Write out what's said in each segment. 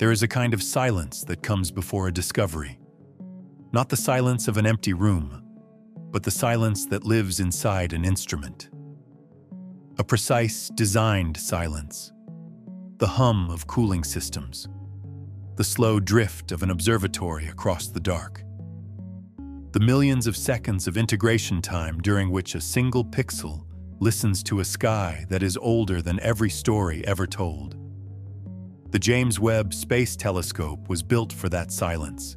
There is a kind of silence that comes before a discovery. Not the silence of an empty room, but the silence that lives inside an instrument. A precise, designed silence. The hum of cooling systems. The slow drift of an observatory across the dark. The millions of seconds of integration time during which a single pixel listens to a sky that is older than every story ever told. The James Webb Space Telescope was built for that silence.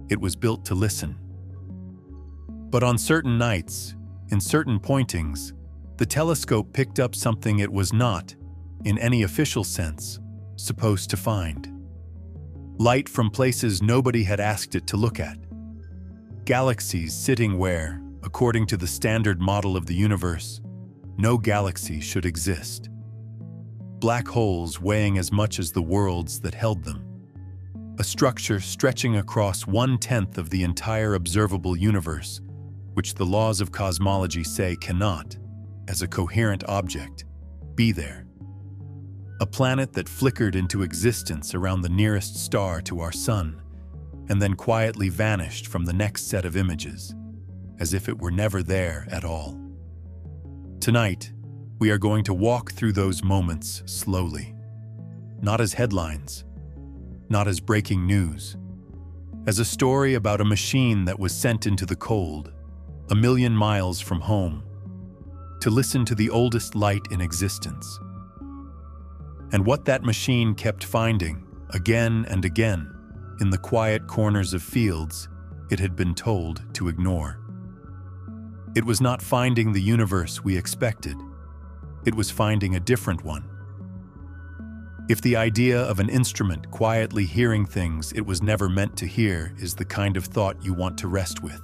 It was built to listen. But on certain nights, in certain pointings, the telescope picked up something it was not, in any official sense, supposed to find. Light from places nobody had asked it to look at. Galaxies sitting where, according to the standard model of the universe, no galaxy should exist. Black holes weighing as much as the worlds that held them. A structure stretching across 1/10 of the entire observable universe, which the laws of cosmology say cannot, as a coherent object, be there. A planet that flickered into existence around the nearest star to our sun, and then quietly vanished from the next set of images, as if it were never there at all. Tonight, we are going to walk through those moments slowly, not as headlines, not as breaking news, as a story about a machine that was sent into the cold, 1,000,000 miles from home, to listen to the oldest light in existence. And what that machine kept finding, again and again, in the quiet corners of fields it had been told to ignore. It was not finding the universe we expected. It was finding a different one. If the idea of an instrument quietly hearing things it was never meant to hear is the kind of thought you want to rest with,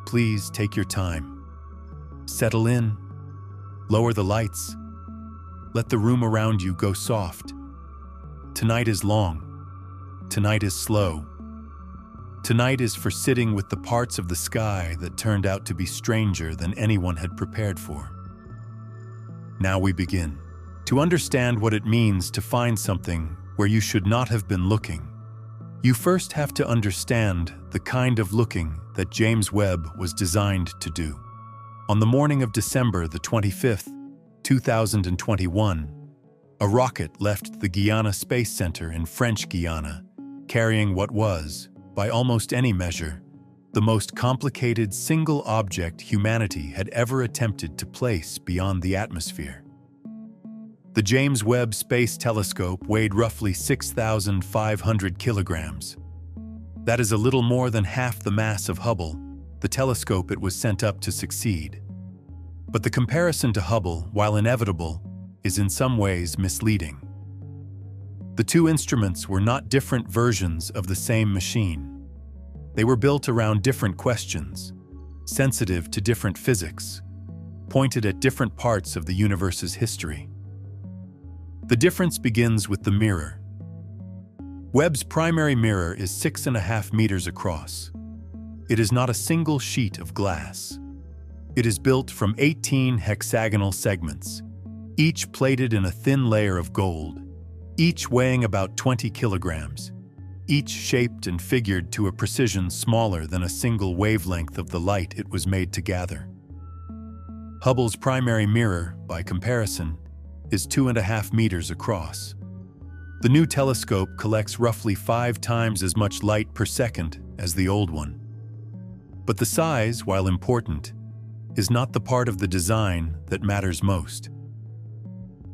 please take your time. Settle in. Lower the lights. Let the room around you go soft. Tonight is long. Tonight is slow. Tonight is for sitting with the parts of the sky that turned out to be stranger than anyone had prepared for. Now we begin. To understand what it means to find something where you should not have been looking, you first have to understand the kind of looking that James Webb was designed to do. On the morning of December the 25th, 2021, a rocket left the Guiana Space Center in French Guiana, carrying what was, by almost any measure, the most complicated single object humanity had ever attempted to place beyond the atmosphere. The James Webb Space Telescope weighed roughly 6,500 kilograms. That is a little more than half the mass of Hubble, the telescope it was sent up to succeed. But the comparison to Hubble, while inevitable, is in some ways misleading. The two instruments were not different versions of the same machine. They were built around different questions, sensitive to different physics, pointed at different parts of the universe's history. The difference begins with the mirror. Webb's primary mirror is 6.5 meters across. It is not a single sheet of glass. It is built from 18 hexagonal segments, each plated in a thin layer of gold, each weighing about 20 kilograms, each shaped and figured to a precision smaller than a single wavelength of the light it was made to gather. Hubble's primary mirror, by comparison, is 2.5 meters across. The new telescope collects roughly 5 times as much light per second as the old one. But the size, while important, is not the part of the design that matters most.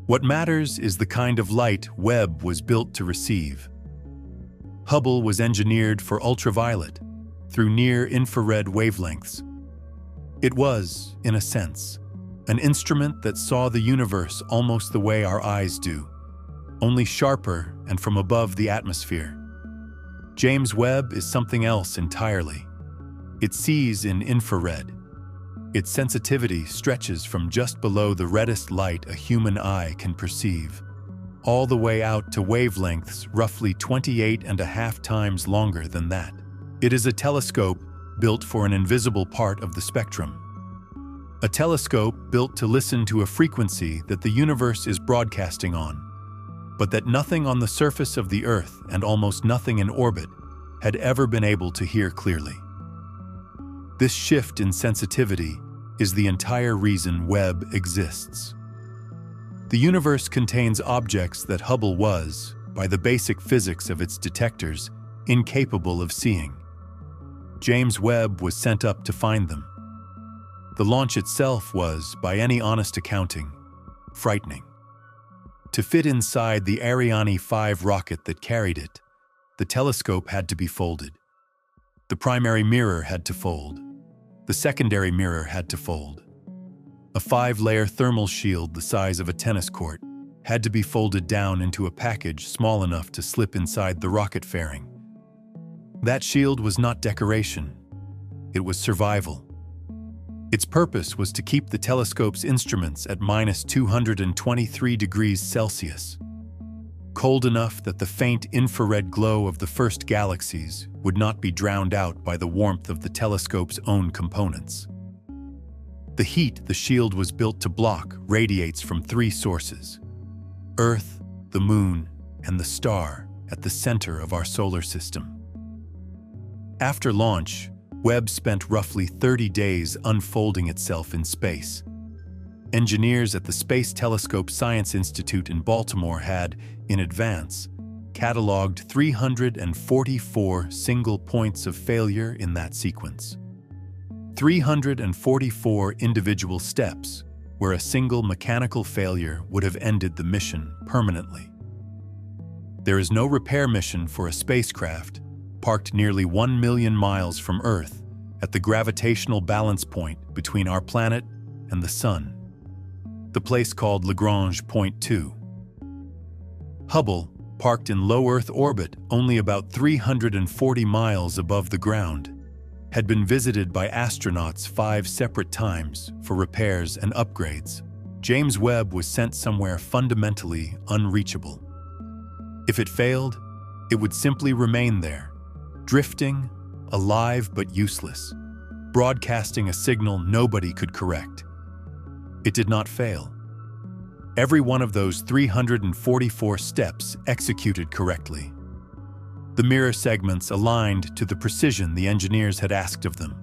What matters is the kind of light Webb was built to receive. Hubble was engineered for ultraviolet, through near-infrared wavelengths. It was, in a sense, an instrument that saw the universe almost the way our eyes do, only sharper and from above the atmosphere. James Webb is something else entirely. It sees in infrared. Its sensitivity stretches from just below the reddest light a human eye can perceive, all the way out to wavelengths roughly 28.5 times longer than that. It is a telescope built for an invisible part of the spectrum. A telescope built to listen to a frequency that the universe is broadcasting on. but that nothing on the surface of the Earth and almost nothing in orbit had ever been able to hear clearly. This shift in sensitivity is the entire reason Webb exists. The universe contains objects that Hubble was, by the basic physics of its detectors, incapable of seeing. James Webb was sent up to find them. The launch itself was, by any honest accounting, frightening. To fit inside the Ariane 5 rocket that carried it, the telescope had to be folded. The primary mirror had to fold. The secondary mirror had to fold. A 5-layer thermal shield the size of a tennis court had to be folded down into a package small enough to slip inside the rocket fairing. That shield was not decoration. It was survival. Its purpose was to keep the telescope's instruments at -223 degrees Celsius, cold enough that the faint infrared glow of the first galaxies would not be drowned out by the warmth of the telescope's own components. The heat the shield was built to block radiates from 3 sources: Earth, the Moon, and the star at the center of our solar system. After launch, Webb spent roughly 30 days unfolding itself in space. Engineers at the Space Telescope Science Institute in Baltimore had, in advance, cataloged 344 single points of failure in that sequence. 344 individual steps where a single mechanical failure would have ended the mission permanently. There is no repair mission for a spacecraft parked nearly 1 million miles from Earth at the gravitational balance point between our planet and the Sun, the place called Lagrange Point 2. Hubble, parked in low Earth orbit only about 340 miles above the ground, had been visited by astronauts 5 separate times for repairs and upgrades. James Webb was sent somewhere fundamentally unreachable. If it failed, it would simply remain there, drifting, alive but useless, broadcasting a signal nobody could correct. It did not fail. Every one of those 344 steps executed correctly. The mirror segments aligned to the precision the engineers had asked of them.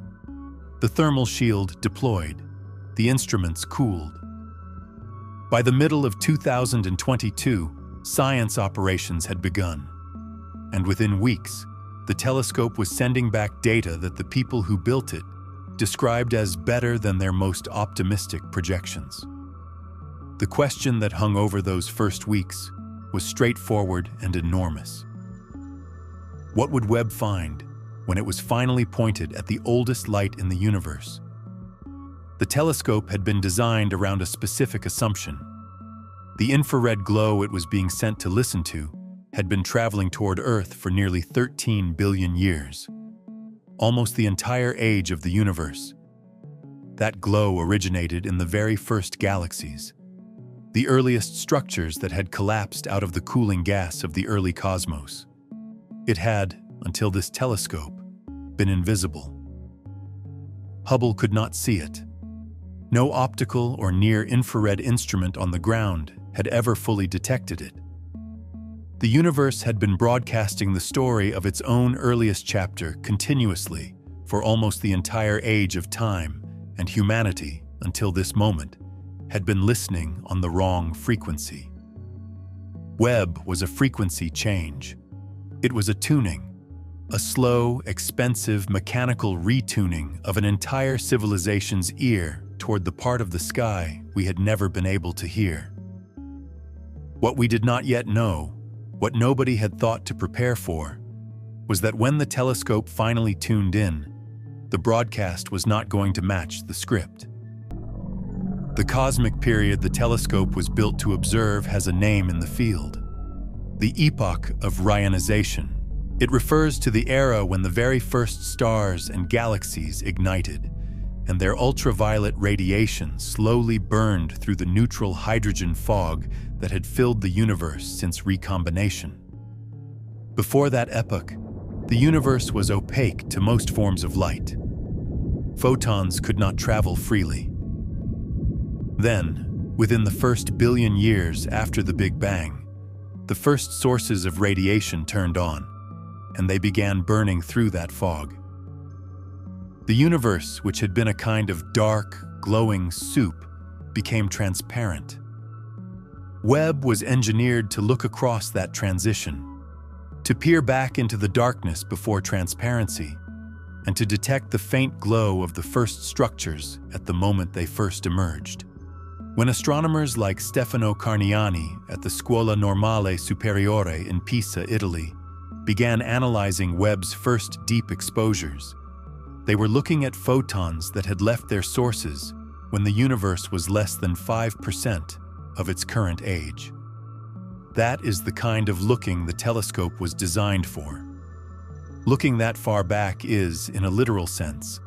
The thermal shield deployed. The instruments cooled. By the middle of 2022, science operations had begun. And within weeks, the telescope was sending back data that the people who built it described as better than their most optimistic projections. The question that hung over those first weeks was straightforward and enormous. What would Webb find when it was finally pointed at the oldest light in the universe? The telescope had been designed around a specific assumption. The infrared glow it was being sent to listen to had been traveling toward Earth for nearly 13 billion years, almost the entire age of the universe. That glow originated in the very first galaxies, the earliest structures that had collapsed out of the cooling gas of the early cosmos. It had, until this telescope, been invisible. Hubble could not see it. No optical or near-infrared instrument on the ground had ever fully detected it. The universe had been broadcasting the story of its own earliest chapter continuously for almost the entire age of time, and humanity, until this moment, had been listening on the wrong frequency. Webb was a frequency change. It was a tuning, a slow, expensive, mechanical retuning of an entire civilization's ear toward the part of the sky we had never been able to hear. What we did not yet know, what nobody had thought to prepare for, was that when the telescope finally tuned in, the broadcast was not going to match the script. The cosmic period the telescope was built to observe has a name in the field: the epoch of Ryanization. It refers to the era when the very first stars and galaxies ignited, and their ultraviolet radiation slowly burned through the neutral hydrogen fog that had filled the universe since recombination. Before that epoch, the universe was opaque to most forms of light. Photons could not travel freely. Then, within the first billion years after the Big Bang, The first sources of radiation turned on, and they began burning through that fog. The universe, which had been a kind of dark, glowing soup, became transparent. Webb was engineered to look across that transition, to peer back into the darkness before transparency, and to detect the faint glow of the first structures at the moment they first emerged. When astronomers like Stefano Carniani at the Scuola Normale Superiore in Pisa, Italy, began analyzing Webb's first deep exposures, they were looking at photons that had left their sources when the universe was less than 5% of its current age. That is the kind of looking the telescope was designed for. Looking that far back is, in a literal sense,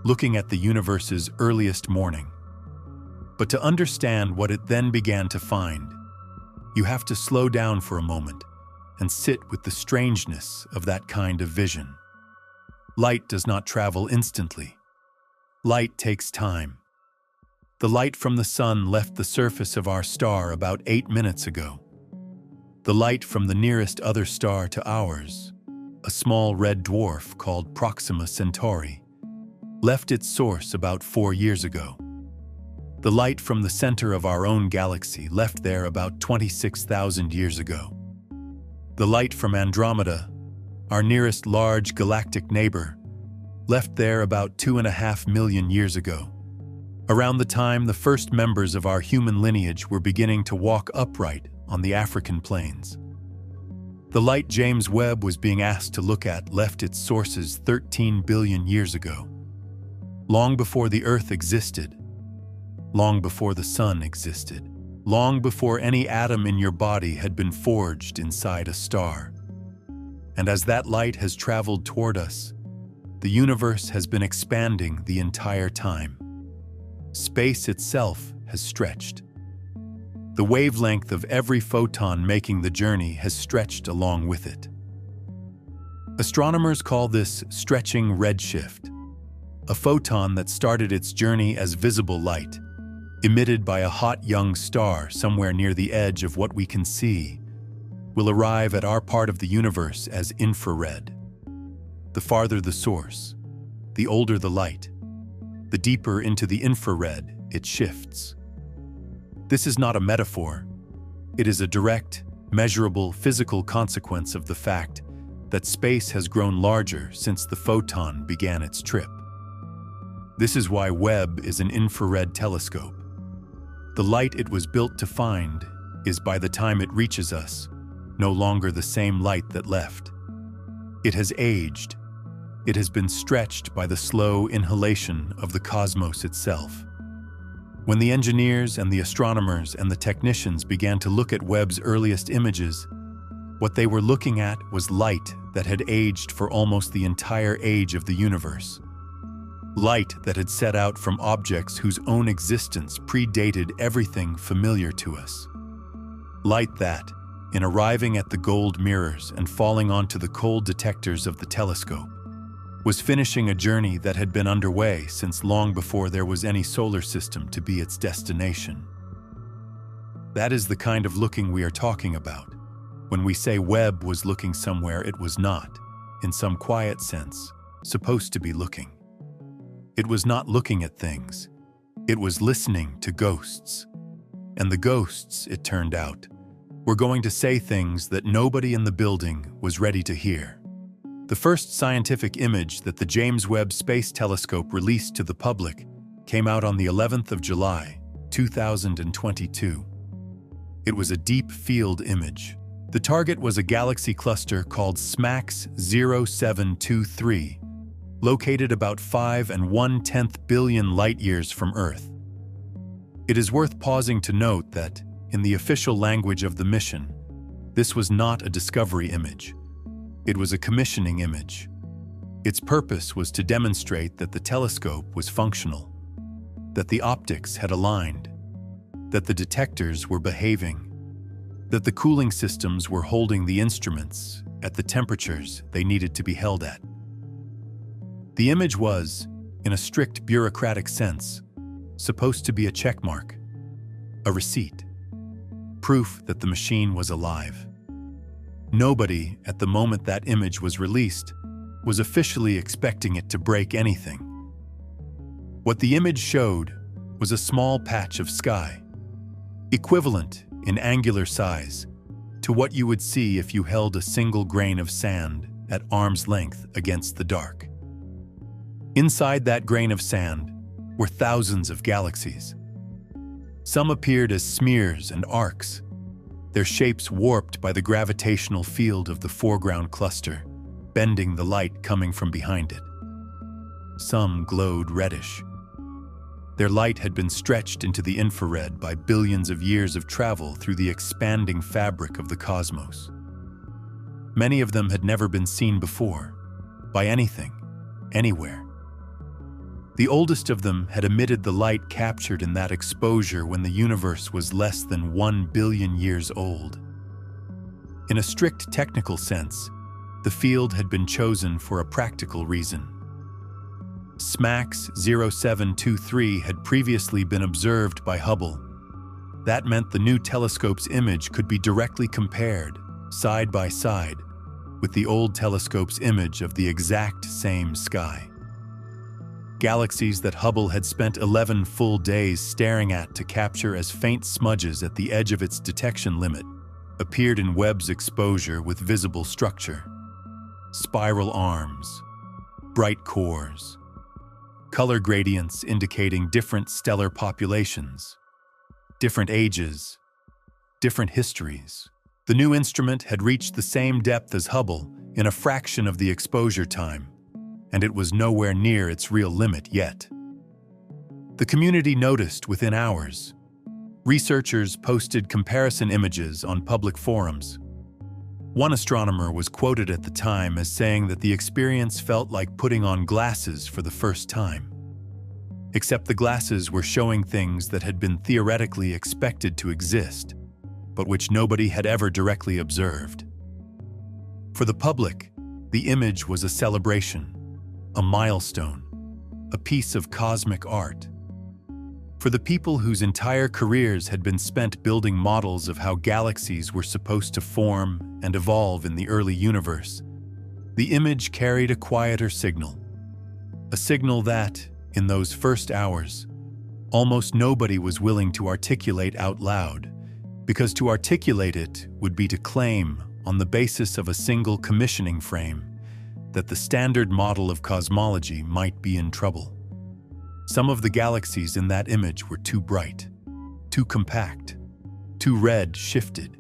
looking at the universe's earliest morning. But to understand what it then began to find, you have to slow down for a moment and sit with the strangeness of that kind of vision. Light does not travel instantly. Light takes time. The light from the sun left the surface of our star about 8 minutes ago. The light from the nearest other star to ours, a small red dwarf called Proxima Centauri, left its source about 4 years ago. The light from the center of our own galaxy left there about 26,000 years ago. The light from Andromeda, our nearest large galactic neighbor, left there about 2.5 million years ago, around the time the first members of our human lineage were beginning to walk upright on the African plains. The light James Webb was being asked to look at left its sources 13 billion years ago, long before the Earth existed, long before the sun existed, long before any atom in your body had been forged inside a star. And as that light has traveled toward us, the universe has been expanding the entire time. Space itself has stretched. The wavelength of every photon making the journey has stretched along with it. Astronomers call this stretching redshift. A photon that started its journey as visible light, emitted by a hot young star somewhere near the edge of what we can see, will arrive at our part of the universe as infrared. The farther the source, the older the light, the deeper into the infrared it shifts. This is not a metaphor. It is a direct, measurable physical consequence of the fact that space has grown larger since the photon began its trip. This is why Webb is an infrared telescope. The light it was built to find is, by the time it reaches us, no longer the same light that left. It has aged. It has been stretched by the slow inhalation of the cosmos itself. When the engineers and the astronomers and the technicians began to look at Webb's earliest images, what they were looking at was light that had aged for almost the entire age of the universe. Light that had set out from objects whose own existence predated everything familiar to us. Light that, in arriving at the gold mirrors and falling onto the cold detectors of the telescope, was finishing a journey that had been underway since long before there was any solar system to be its destination. That is the kind of looking we are talking about when we say Webb was looking somewhere it was not, in some quiet sense, supposed to be looking. It was not looking at things. It was listening to ghosts. And the ghosts, it turned out, were going to say things that nobody in the building was ready to hear. The first scientific image that the James Webb Space Telescope released to the public came out on the 11th of July, 2022. It was a deep field image. The target was a galaxy cluster called SMACS 0723, located about 5 1/10 billion light-years from Earth. It is worth pausing to note that, in the official language of the mission, this was not a discovery image. It was a commissioning image. Its purpose was to demonstrate that the telescope was functional, that the optics had aligned, that the detectors were behaving, that the cooling systems were holding the instruments at the temperatures they needed to be held at. The image was, in a strict bureaucratic sense, supposed to be a checkmark, a receipt, proof that the machine was alive. Nobody, at the moment that image was released, was officially expecting it to break anything. What the image showed was a small patch of sky, equivalent in angular size to what you would see if you held a single grain of sand at arm's length against the dark. Inside that grain of sand were thousands of galaxies. Some appeared as smears and arcs, their shapes warped by the gravitational field of the foreground cluster, bending the light coming from behind it. Some glowed reddish. Their light had been stretched into the infrared by billions of years of travel through the expanding fabric of the cosmos. Many of them had never been seen before, by anything, anywhere. The oldest of them had emitted the light captured in that exposure when the universe was less than 1 billion years old. In a strict technical sense, the field had been chosen for a practical reason. SMACS 0723 had previously been observed by Hubble. That meant the new telescope's image could be directly compared, side by side, with the old telescope's image of the exact same sky. Galaxies that Hubble had spent 11 full days staring at to capture as faint smudges at the edge of its detection limit appeared in Webb's exposure with visible structure. Spiral arms, bright cores, color gradients indicating different stellar populations, different ages, different histories. The new instrument had reached the same depth as Hubble in a fraction of the exposure time, and it was nowhere near its real limit yet. The community noticed within hours. Researchers posted comparison images on public forums. One astronomer was quoted at the time as saying that the experience felt like putting on glasses for the first time. Except the glasses were showing things that had been theoretically expected to exist, but which nobody had ever directly observed. For the public, the image was a celebration, a milestone, a piece of cosmic art. For the people whose entire careers had been spent building models of how galaxies were supposed to form and evolve in the early universe, the image carried a quieter signal. A signal that, in those first hours, almost nobody was willing to articulate out loud, because to articulate it would be to claim, on the basis of a single commissioning frame, that the standard model of cosmology might be in trouble. Some of the galaxies in that image were too bright, too compact, too red-shifted,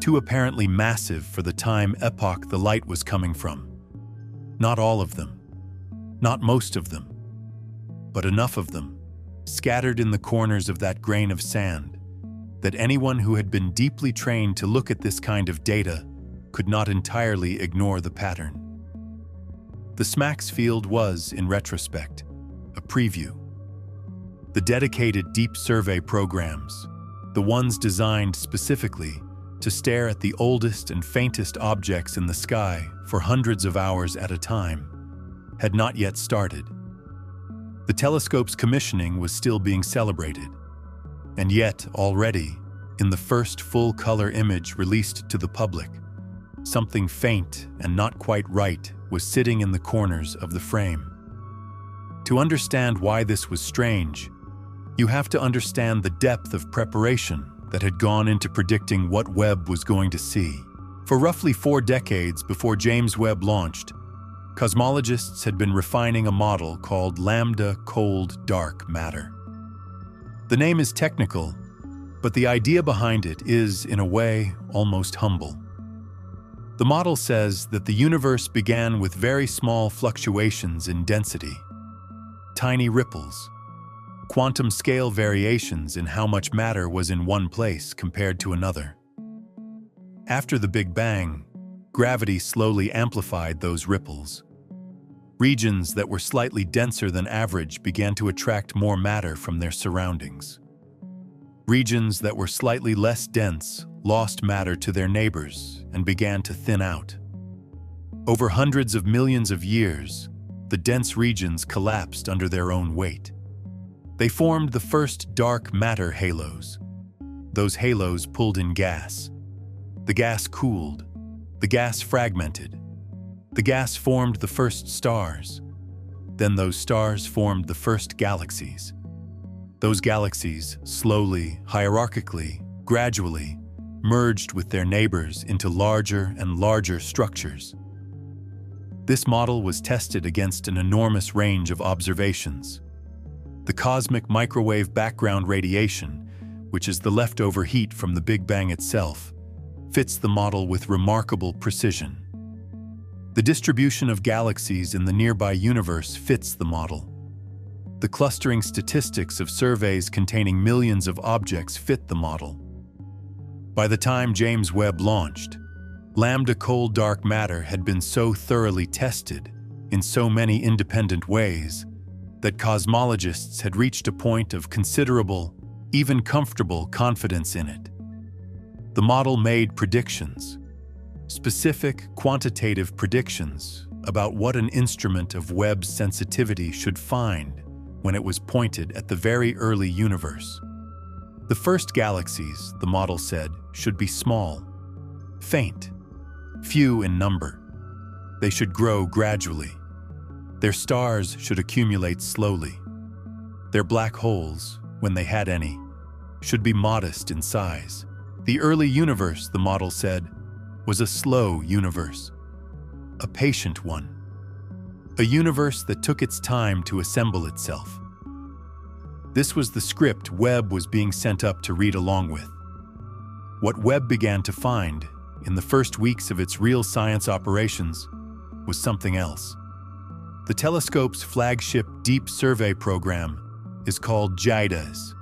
too apparently massive for the time epoch the light was coming from. Not all of them, not most of them, but enough of them, scattered in the corners of that grain of sand, that anyone who had been deeply trained to look at this kind of data could not entirely ignore the pattern. The SMACS field was, in retrospect, a preview. The dedicated deep survey programs, the ones designed specifically to stare at the oldest and faintest objects in the sky for hundreds of hours at a time, had not yet started. The telescope's commissioning was still being celebrated, and yet already, in the first full-color image released to the public, something faint and not quite right was sitting in the corners of the frame. To understand why this was strange, you have to understand the depth of preparation that had gone into predicting what Webb was going to see. For roughly 4 decades before James Webb launched, cosmologists had been refining a model called lambda cold dark matter. The name is technical, but the idea behind it is, in a way, almost humble. The model says that the universe began with very small fluctuations in density, tiny ripples, quantum scale variations in how much matter was in one place compared to another. After the Big Bang, gravity slowly amplified those ripples. Regions that were slightly denser than average began to attract more matter from their surroundings. Regions that were slightly less dense lost matter to their neighbors and began to thin out. Over hundreds of millions of years, the dense regions collapsed under their own weight. They formed the first dark matter halos. Those halos pulled in gas. The gas cooled, The gas fragmented. The gas formed the first stars. Then those stars formed the first galaxies. Those galaxies, slowly, hierarchically, gradually, merged with their neighbors into larger and larger structures. This model was tested against an enormous range of observations. The cosmic microwave background radiation, which is the leftover heat from the Big Bang itself, fits the model with remarkable precision. The distribution of galaxies in the nearby universe fits the model. The clustering statistics of surveys containing millions of objects fit the model. By the time James Webb launched, lambda cold dark matter had been so thoroughly tested in so many independent ways that cosmologists had reached a point of considerable, even comfortable confidence in it. The model made predictions, specific quantitative predictions about what an instrument of Webb's sensitivity should find when it was pointed at the very early universe. The first galaxies, the model said, should be small, faint, few in number. They should grow gradually. Their stars should accumulate slowly. Their black holes, when they had any, should be modest in size. The early universe, the model said, was a slow universe, a patient one, a universe that took its time to assemble itself. This was the script Webb was being sent up to read along with. What Webb began to find in the first weeks of its real science operations was something else. The telescope's flagship deep survey program is called JIDAS.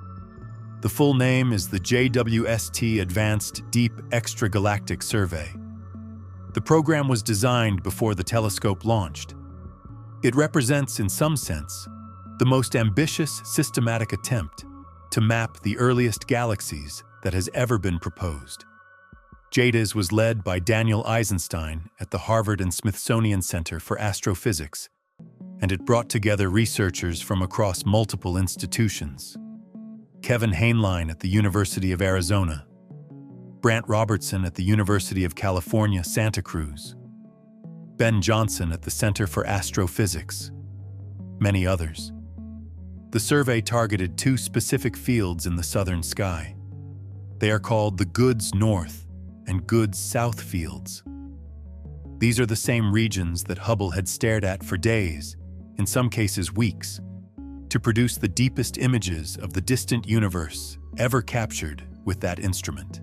The full name is the JWST Advanced Deep Extragalactic Survey. The program was designed before the telescope launched. It represents, in some sense, the most ambitious systematic attempt to map the earliest galaxies that has ever been proposed. JIDAS was led by Daniel Eisenstein at the Harvard and Smithsonian Center for Astrophysics, and it brought together researchers from across multiple institutions. Kevin Hainline at the University of Arizona, Brant Robertson at the University of California, Santa Cruz, Ben Johnson at the Center for Astrophysics, many others. The survey targeted two specific fields in the southern sky. They are called the Goods North and Goods South fields. These are the same regions that Hubble had stared at for days, in some cases weeks, to produce the deepest images of the distant universe ever captured with that instrument.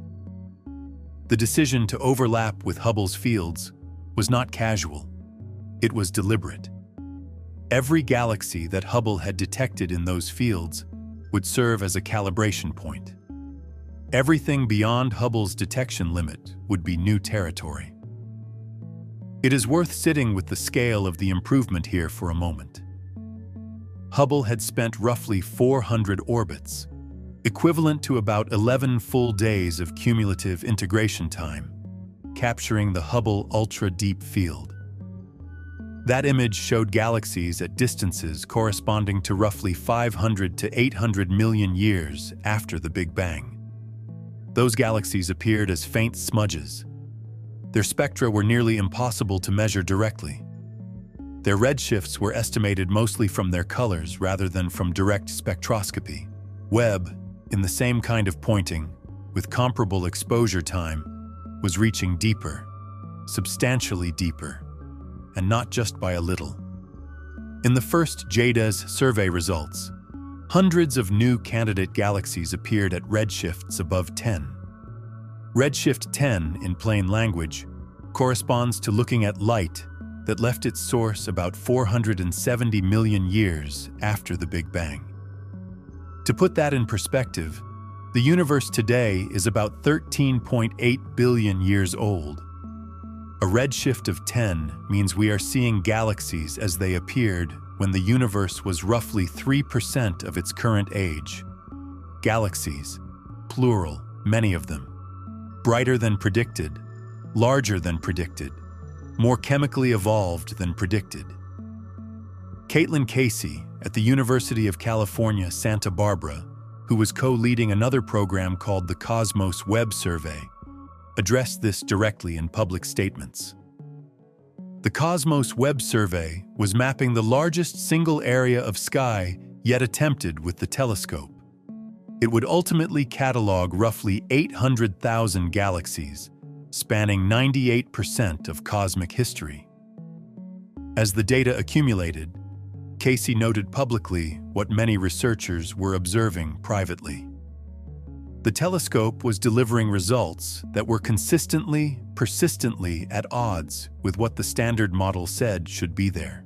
The decision to overlap with Hubble's fields was not casual. It was deliberate. Every galaxy that Hubble had detected in those fields would serve as a calibration point. Everything beyond Hubble's detection limit would be new territory. It is worth sitting with the scale of the improvement here for a moment. Hubble had spent roughly 400 orbits, equivalent to about 11 full days of cumulative integration time, capturing the Hubble ultra-deep field. That image showed galaxies at distances corresponding to roughly 500 to 800 million years after the Big Bang. Those galaxies appeared as faint smudges. Their spectra were nearly impossible to measure directly. Their redshifts were estimated mostly from their colors rather than from direct spectroscopy. Webb, in the same kind of pointing, with comparable exposure time, was reaching deeper, substantially deeper, and not just by a little. In the first JIDAS survey results, hundreds of new candidate galaxies appeared at redshifts above 10. Redshift 10, in plain language, corresponds to looking at light that left its source about 470 million years after the Big Bang. To put that in perspective, the universe today is about 13.8 billion years old. A redshift of 10 means we are seeing galaxies as they appeared when the universe was roughly 3% of its current age. Galaxies, plural, many of them. Brighter than predicted, larger than predicted, more chemically evolved than predicted. Caitlin Casey at the University of California, Santa Barbara, who was co-leading another program called the Cosmos Webb Survey, addressed this directly in public statements. The Cosmos Webb Survey was mapping the largest single area of sky yet attempted with the telescope. It would ultimately catalog roughly 800,000 galaxies, spanning 98% of cosmic history. As the data accumulated, Casey noted publicly what many researchers were observing privately. The telescope was delivering results that were consistently, persistently at odds with what the standard model said should be there.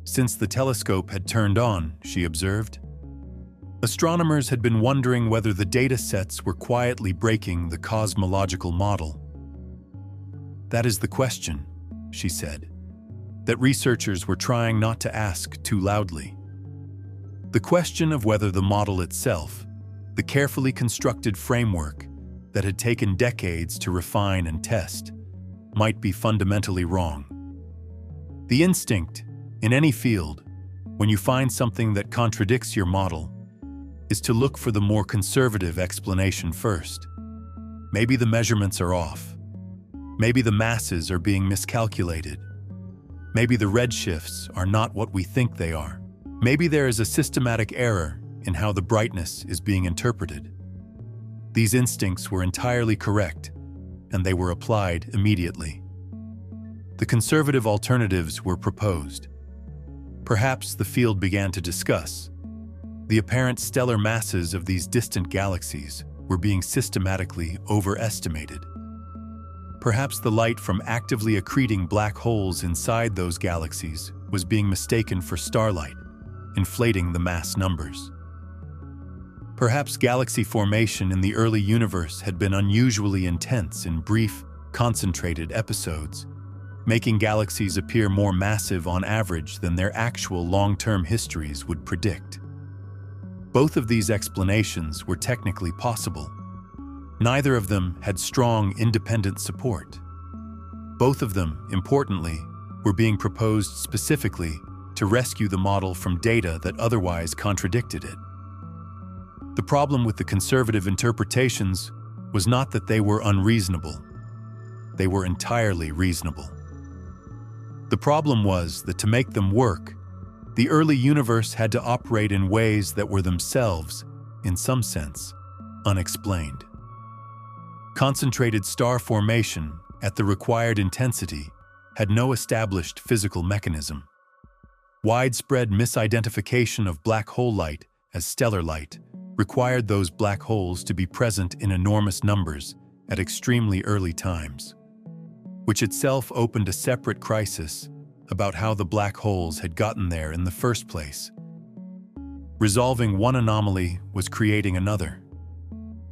Since the telescope had turned on, she observed, astronomers had been wondering whether the data sets were quietly breaking the cosmological model. That is the question, she said, that researchers were trying not to ask too loudly. The question of whether the model itself, the carefully constructed framework that had taken decades to refine and test, might be fundamentally wrong. The instinct, in any field, when you find something that contradicts your model, is to look for the more conservative explanation first. Maybe the measurements are off. Maybe the masses are being miscalculated. Maybe the redshifts are not what we think they are. Maybe there is a systematic error in how the brightness is being interpreted. These instincts were entirely correct, and they were applied immediately. The conservative alternatives were proposed. Perhaps the field began to discuss. The apparent stellar masses of these distant galaxies were being systematically overestimated. Perhaps the light from actively accreting black holes inside those galaxies was being mistaken for starlight, inflating the mass numbers. Perhaps galaxy formation in the early universe had been unusually intense in brief, concentrated episodes, making galaxies appear more massive on average than their actual long-term histories would predict. Both of these explanations were technically possible. Neither of them had strong independent support. Both of them, importantly, were being proposed specifically to rescue the model from data that otherwise contradicted it. The problem with the conservative interpretations was not that they were unreasonable. They were entirely reasonable. The problem was that to make them work, the early universe had to operate in ways that were themselves, in some sense, unexplained. Concentrated star formation at the required intensity had no established physical mechanism. Widespread misidentification of black hole light as stellar light required those black holes to be present in enormous numbers at extremely early times, which itself opened a separate crisis about how the black holes had gotten there in the first place. Resolving one anomaly was creating another.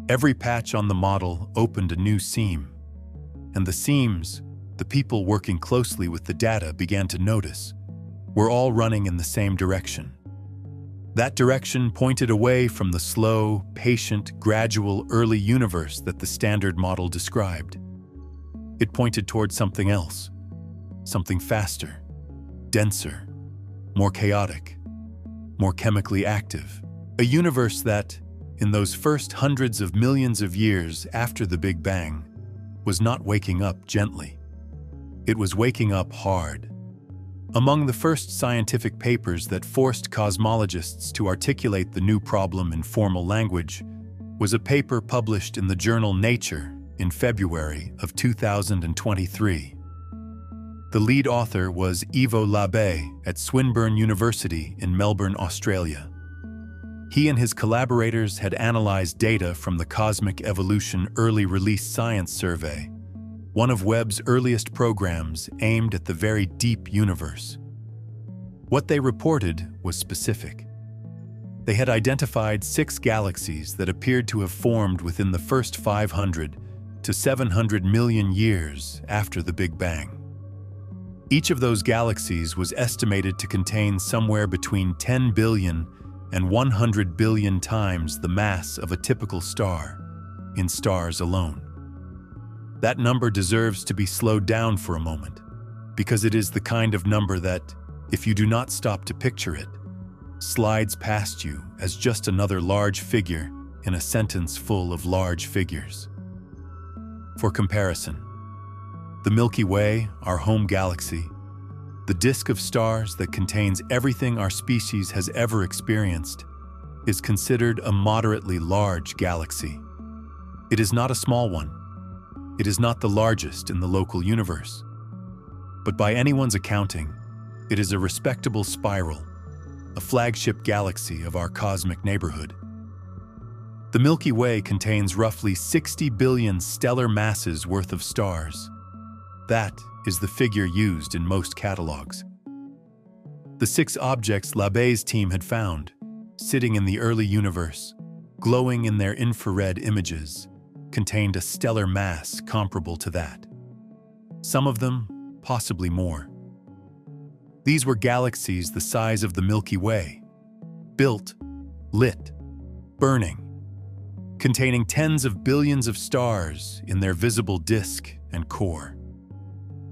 Every patch on the model opened a new seam, and the seams, the people working closely with the data began to notice, were all running in the same direction. That direction pointed away from the slow, patient, gradual early universe that the standard model described. It pointed toward something else, something faster, denser, more chaotic, more chemically active. A universe that, in those first hundreds of millions of years after the Big Bang, was not waking up gently. It was waking up hard. Among the first scientific papers that forced cosmologists to articulate the new problem in formal language was a paper published in the journal Nature in February of 2023. The lead author was Ivo Labbé at Swinburne University in Melbourne, Australia. He and his collaborators had analyzed data from the Cosmic Evolution Early Release Science Survey, one of Webb's earliest programs aimed at the very deep universe. What they reported was specific. They had identified 6 galaxies that appeared to have formed within the first 500 to 700 million years after the Big Bang. Each of those galaxies was estimated to contain somewhere between 10 billion and 100 billion times the mass of a typical star, in stars alone. That number deserves to be slowed down for a moment, because it is the kind of number that, if you do not stop to picture it, slides past you as just another large figure in a sentence full of large figures. For comparison, the Milky Way, our home galaxy, the disk of stars that contains everything our species has ever experienced, is considered a moderately large galaxy. It is not a small one. It is not the largest in the local universe. But by anyone's accounting, it is a respectable spiral, a flagship galaxy of our cosmic neighborhood. The Milky Way contains roughly 60 billion stellar masses worth of stars. That is the figure used in most catalogs. The 6 objects Labbé's team had found, sitting in the early universe, glowing in their infrared images, contained a stellar mass comparable to that. Some of them, possibly more. These were galaxies the size of the Milky Way, built, lit, burning, containing tens of billions of stars in their visible disk and core.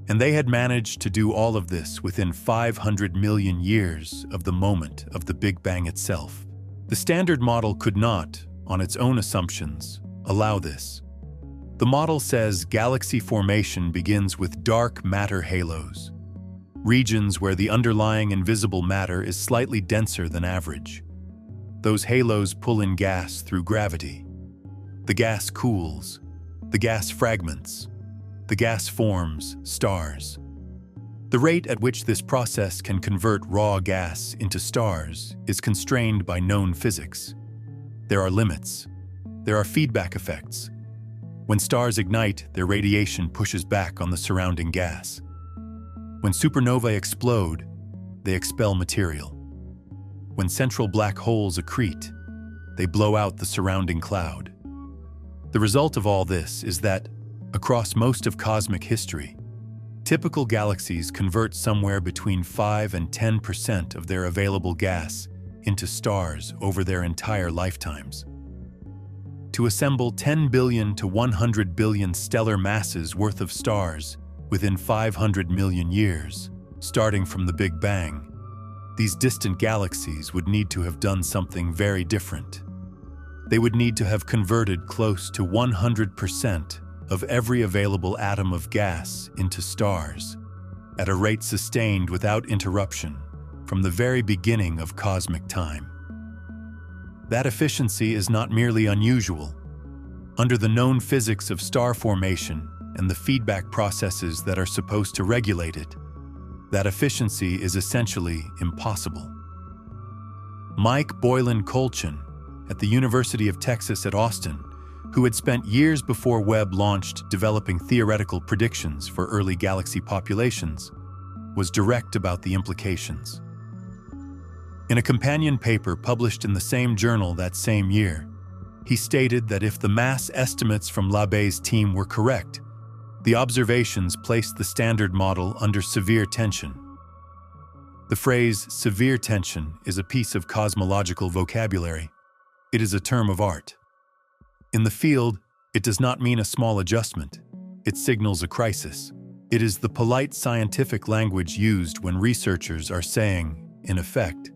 And they had managed to do all of this within 500 million years of the moment of the Big Bang itself. The Standard Model could not, on its own assumptions, allow this. The model says galaxy formation begins with dark matter halos, regions where the underlying invisible matter is slightly denser than average. Those halos pull in gas through gravity. The gas cools, the gas fragments, the gas forms stars. The rate at which this process can convert raw gas into stars is constrained by known physics. There are limits. There are feedback effects. When stars ignite, their radiation pushes back on the surrounding gas. When supernovae explode, they expel material. When central black holes accrete, they blow out the surrounding cloud. The result of all this is that, across most of cosmic history, typical galaxies convert somewhere between 5 and 10% of their available gas into stars over their entire lifetimes. To assemble 10 billion to 100 billion stellar masses worth of stars within 500 million years, starting from the Big Bang, these distant galaxies would need to have done something very different. They would need to have converted close to 100% of every available atom of gas into stars, at a rate sustained without interruption from the very beginning of cosmic time. That efficiency is not merely unusual. Under the known physics of star formation and the feedback processes that are supposed to regulate it, that efficiency is essentially impossible. Mike Boylan Colchin, at the University of Texas at Austin, who had spent years before Webb launched developing theoretical predictions for early galaxy populations, was direct about the implications. In a companion paper published in the same journal that same year, he stated that if the mass estimates from Labbé's team were correct, the observations placed the Standard Model under severe tension. The phrase severe tension is a piece of cosmological vocabulary. It is a term of art. In the field, it does not mean a small adjustment. It signals a crisis. It is the polite scientific language used when researchers are saying, in effect,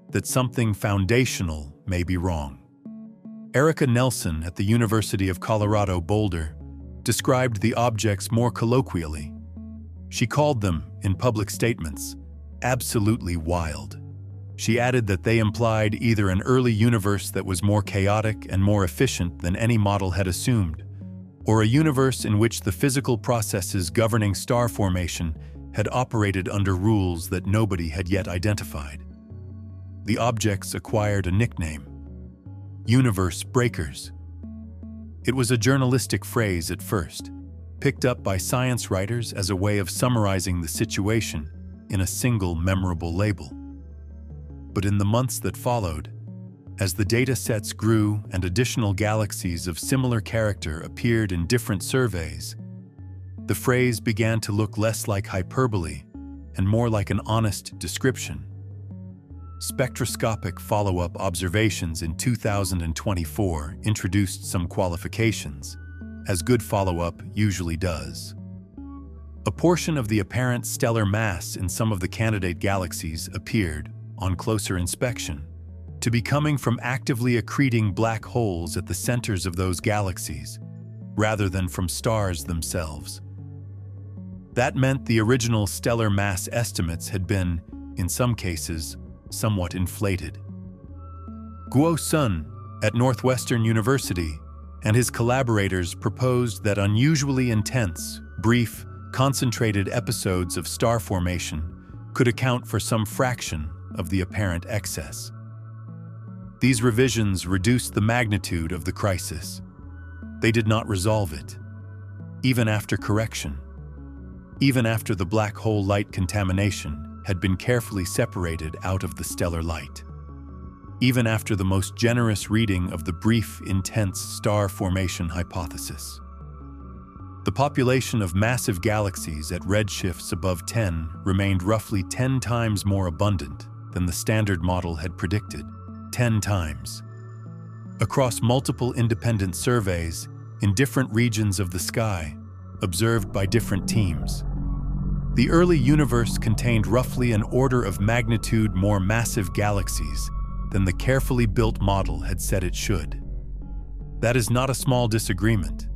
that something foundational may be wrong. Erica Nelson at the University of Colorado Boulder described the objects more colloquially. She called them, in public statements, absolutely wild. She added that they implied either an early universe that was more chaotic and more efficient than any model had assumed, or a universe in which the physical processes governing star formation had operated under rules that nobody had yet identified. The objects acquired a nickname: universe breakers. It was a journalistic phrase at first, picked up by science writers as a way of summarizing the situation in a single memorable label. But in the months that followed, as the data sets grew and additional galaxies of similar character appeared in different surveys, the phrase began to look less like hyperbole and more like an honest description. Spectroscopic follow-up observations in 2024 introduced some qualifications, as good follow-up usually does. A portion of the apparent stellar mass in some of the candidate galaxies appeared, on closer inspection, to be coming from actively accreting black holes at the centers of those galaxies, rather than from stars themselves. That meant the original stellar mass estimates had been, in some cases, somewhat inflated. Guo Sun, at Northwestern University, and his collaborators proposed that unusually intense, brief, concentrated episodes of star formation could account for some fraction of the apparent excess. These revisions reduced the magnitude of the crisis. They did not resolve it, even after correction. Even after the black hole light contamination had been carefully separated out of the stellar light. Even after the most generous reading of the brief, intense star formation hypothesis. The population of massive galaxies at redshifts above 10 remained roughly 10 times more abundant than the standard model had predicted. 10 times. Across multiple independent surveys in different regions of the sky, observed by different teams. The early universe contained roughly an order of magnitude more massive galaxies than the carefully built model had said it should. That is not a small disagreement.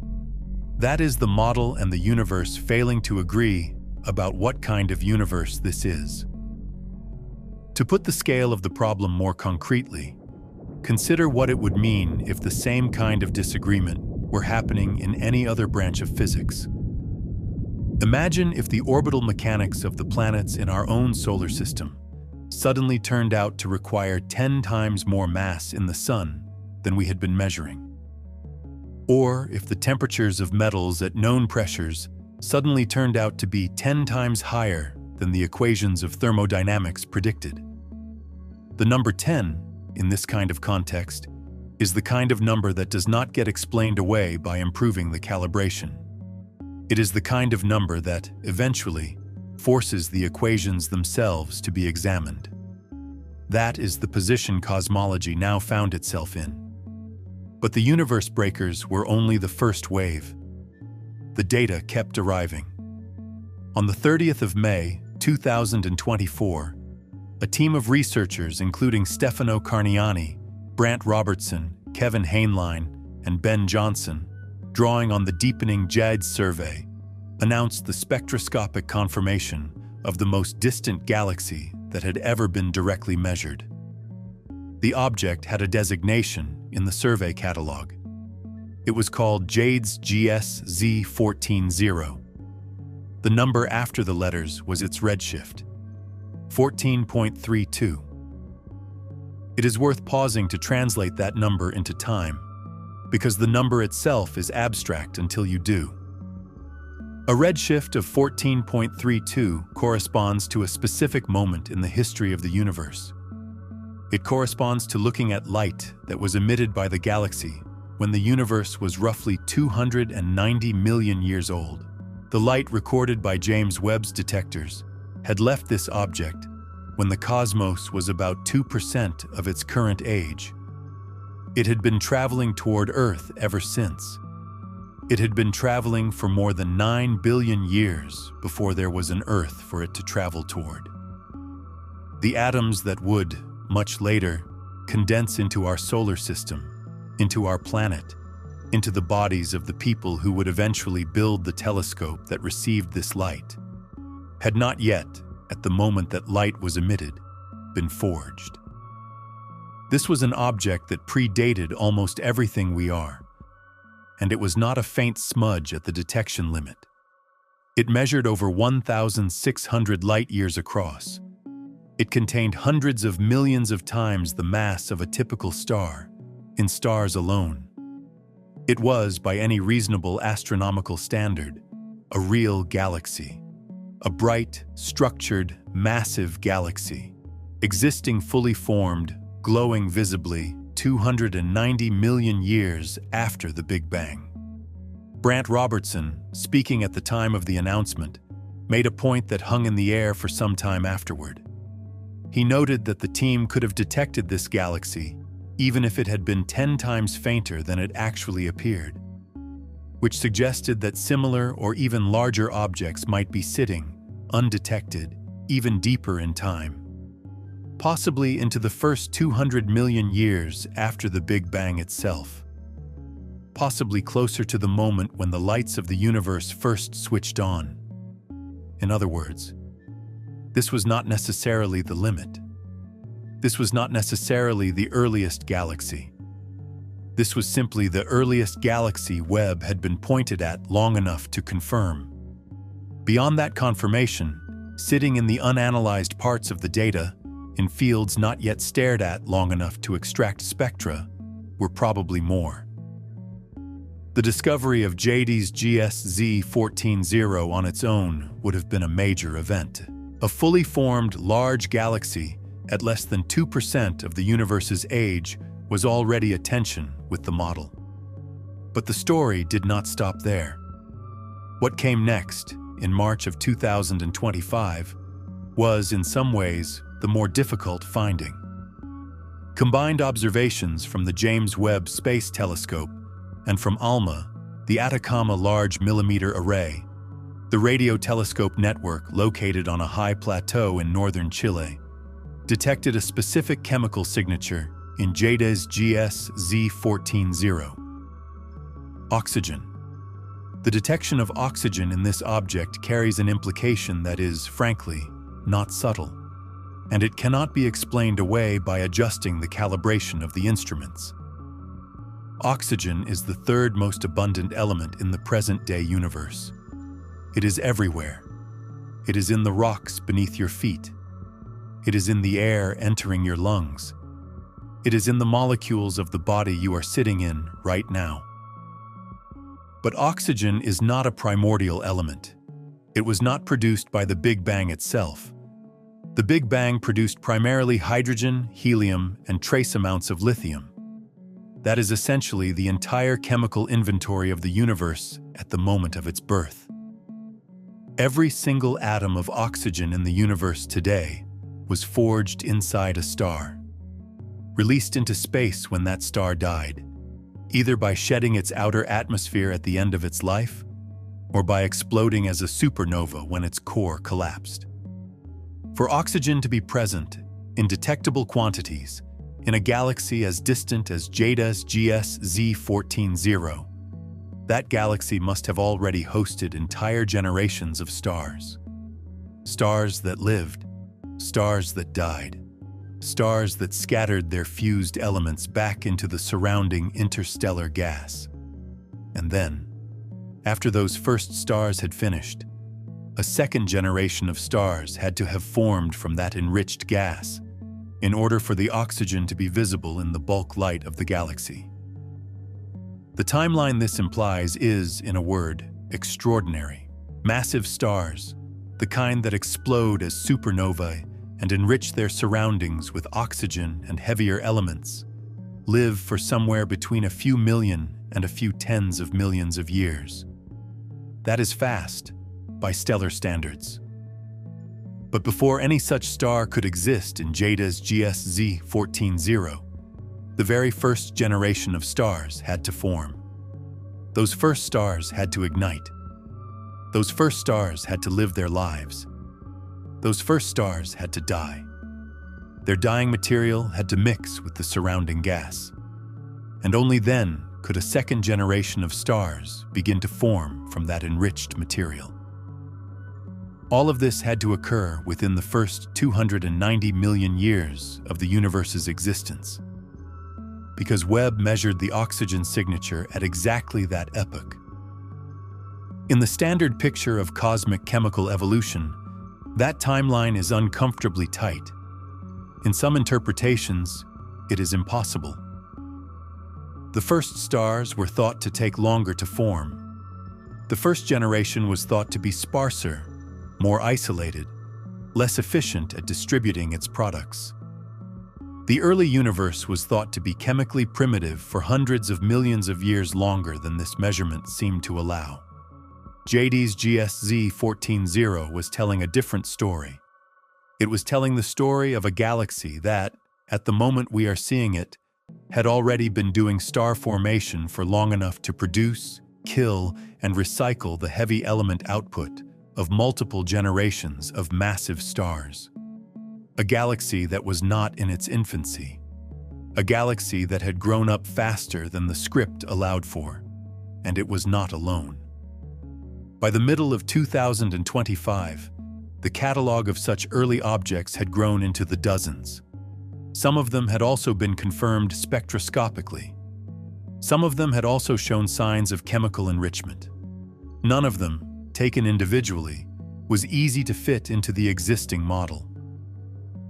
That is the model and the universe failing to agree about what kind of universe this is. To put the scale of the problem more concretely, consider what it would mean if the same kind of disagreement were happening in any other branch of physics. Imagine if the orbital mechanics of the planets in our own solar system suddenly turned out to require 10 times more mass in the Sun than we had been measuring. Or if the temperatures of metals at known pressures suddenly turned out to be 10 times higher than the equations of thermodynamics predicted. The number 10, in this kind of context, is the kind of number that does not get explained away by improving the calibration. It is the kind of number that, eventually, forces the equations themselves to be examined. That is the position cosmology now found itself in. But the universe breakers were only the first wave. The data kept arriving. On the 30th of May, 2024, a team of researchers including Stefano Carniani, Brant Robertson, Kevin Heinlein, and Ben Johnson, drawing on the deepening JADS survey, announced the spectroscopic confirmation of the most distant galaxy that had ever been directly measured. The object had a designation in the survey catalog. It was called JADS GSZ140. The number after the letters was its redshift, 14.32. It is worth pausing to translate that number into time, because the number itself is abstract until you do. A redshift of 14.32 corresponds to a specific moment in the history of the universe. It corresponds to looking at light that was emitted by the galaxy when the universe was roughly 290 million years old. The light recorded by James Webb's detectors had left this object when the cosmos was about 2% of its current age. It had been traveling toward Earth ever since. It had been traveling for more than 9 billion years before there was an Earth for it to travel toward. The atoms that would, much later, condense into our solar system, into our planet, into the bodies of the people who would eventually build the telescope that received this light, had not yet, at the moment that light was emitted, been forged. This was an object that predated almost everything we are, and it was not a faint smudge at the detection limit. It measured over 1,600 light-years across. It contained hundreds of millions of times the mass of a typical star, in stars alone. It was, by any reasonable astronomical standard, a real galaxy. A bright, structured, massive galaxy, existing fully formed, glowing visibly 290 million years after the Big Bang. Brant Robertson, speaking at the time of the announcement, made a point that hung in the air for some time afterward. He noted that the team could have detected this galaxy even if it had been 10 times fainter than it actually appeared, which suggested that similar or even larger objects might be sitting, undetected, even deeper in time, possibly into the first 200 million years after the Big Bang itself. possibly closer to the moment when the lights of the universe first switched on. In other words, this was not necessarily the limit. This was not necessarily the earliest galaxy. This was simply the earliest galaxy Webb had been pointed at long enough to confirm. Beyond that confirmation, sitting in the unanalyzed parts of the data, in fields not yet stared at long enough to extract spectra, were probably more. The discovery of JD's GSZ 14-0 on its own would have been a major event. A fully formed large galaxy at less than 2% of the universe's age was already a tension with the model. But the story did not stop there. What came next, in March of 2025, was, in some ways, the more difficult finding. Combined observations from the James Webb Space Telescope and from ALMA, the Atacama Large Millimeter Array, the radio telescope network located on a high plateau in northern Chile, detected a specific chemical signature in JD's GSZ 14-0. Oxygen. The detection of oxygen in this object carries an implication that is, frankly, not subtle, and it cannot be explained away by adjusting the calibration of the instruments. Oxygen is the third most abundant element in the present-day universe. It is everywhere. It is in the rocks beneath your feet. It is in the air entering your lungs. It is in the molecules of the body you are sitting in right now. But oxygen is not a primordial element. It was not produced by the Big Bang itself. The Big Bang produced primarily hydrogen, helium, and trace amounts of lithium. That is essentially the entire chemical inventory of the universe at the moment of its birth. Every single atom of oxygen in the universe today was forged inside a star, released into space when that star died, either by shedding its outer atmosphere at the end of its life, or by exploding as a supernova when its core collapsed. For oxygen to be present in detectable quantities in a galaxy as distant as JD's GSZ 14-0, that galaxy must have already hosted entire generations of stars. Stars that lived, stars that died, stars that scattered their fused elements back into the surrounding interstellar gas. And then, after those first stars had finished, a second generation of stars had to have formed from that enriched gas in order for the oxygen to be visible in the bulk light of the galaxy. The timeline this implies is, in a word, extraordinary. Massive stars, the kind that explode as supernovae and enrich their surroundings with oxygen and heavier elements, live for somewhere between a few million and a few tens of millions of years. That is fast, by stellar standards. But before any such star could exist in JD's GSZ 14-0, the very first generation of stars had to form. Those first stars had to ignite. Those first stars had to live their lives. Those first stars had to die. Their dying material had to mix with the surrounding gas. And only then could a second generation of stars begin to form from that enriched material. All of this had to occur within the first 290 million years of the universe's existence, because Webb measured the oxygen signature at exactly that epoch. In the standard picture of cosmic chemical evolution, that timeline is uncomfortably tight. In some interpretations, it is impossible. The first stars were thought to take longer to form. The first generation was thought to be sparser, more isolated, less efficient at distributing its products. The early universe was thought to be chemically primitive for hundreds of millions of years longer than this measurement seemed to allow. JD's GSZ 14-0 was telling a different story. It was telling the story of a galaxy that, at the moment we are seeing it, had already been doing star formation for long enough to produce, kill, and recycle the heavy element output of multiple generations of massive stars. A galaxy that was not in its infancy. a galaxy that had grown up faster than the script allowed for, and it was not alone. By the middle of 2025, the catalog of such early objects had grown into the dozens. Some of them had also been confirmed spectroscopically. Some of them had also shown signs of chemical enrichment. None of them, taken individually, was easy to fit into the existing model.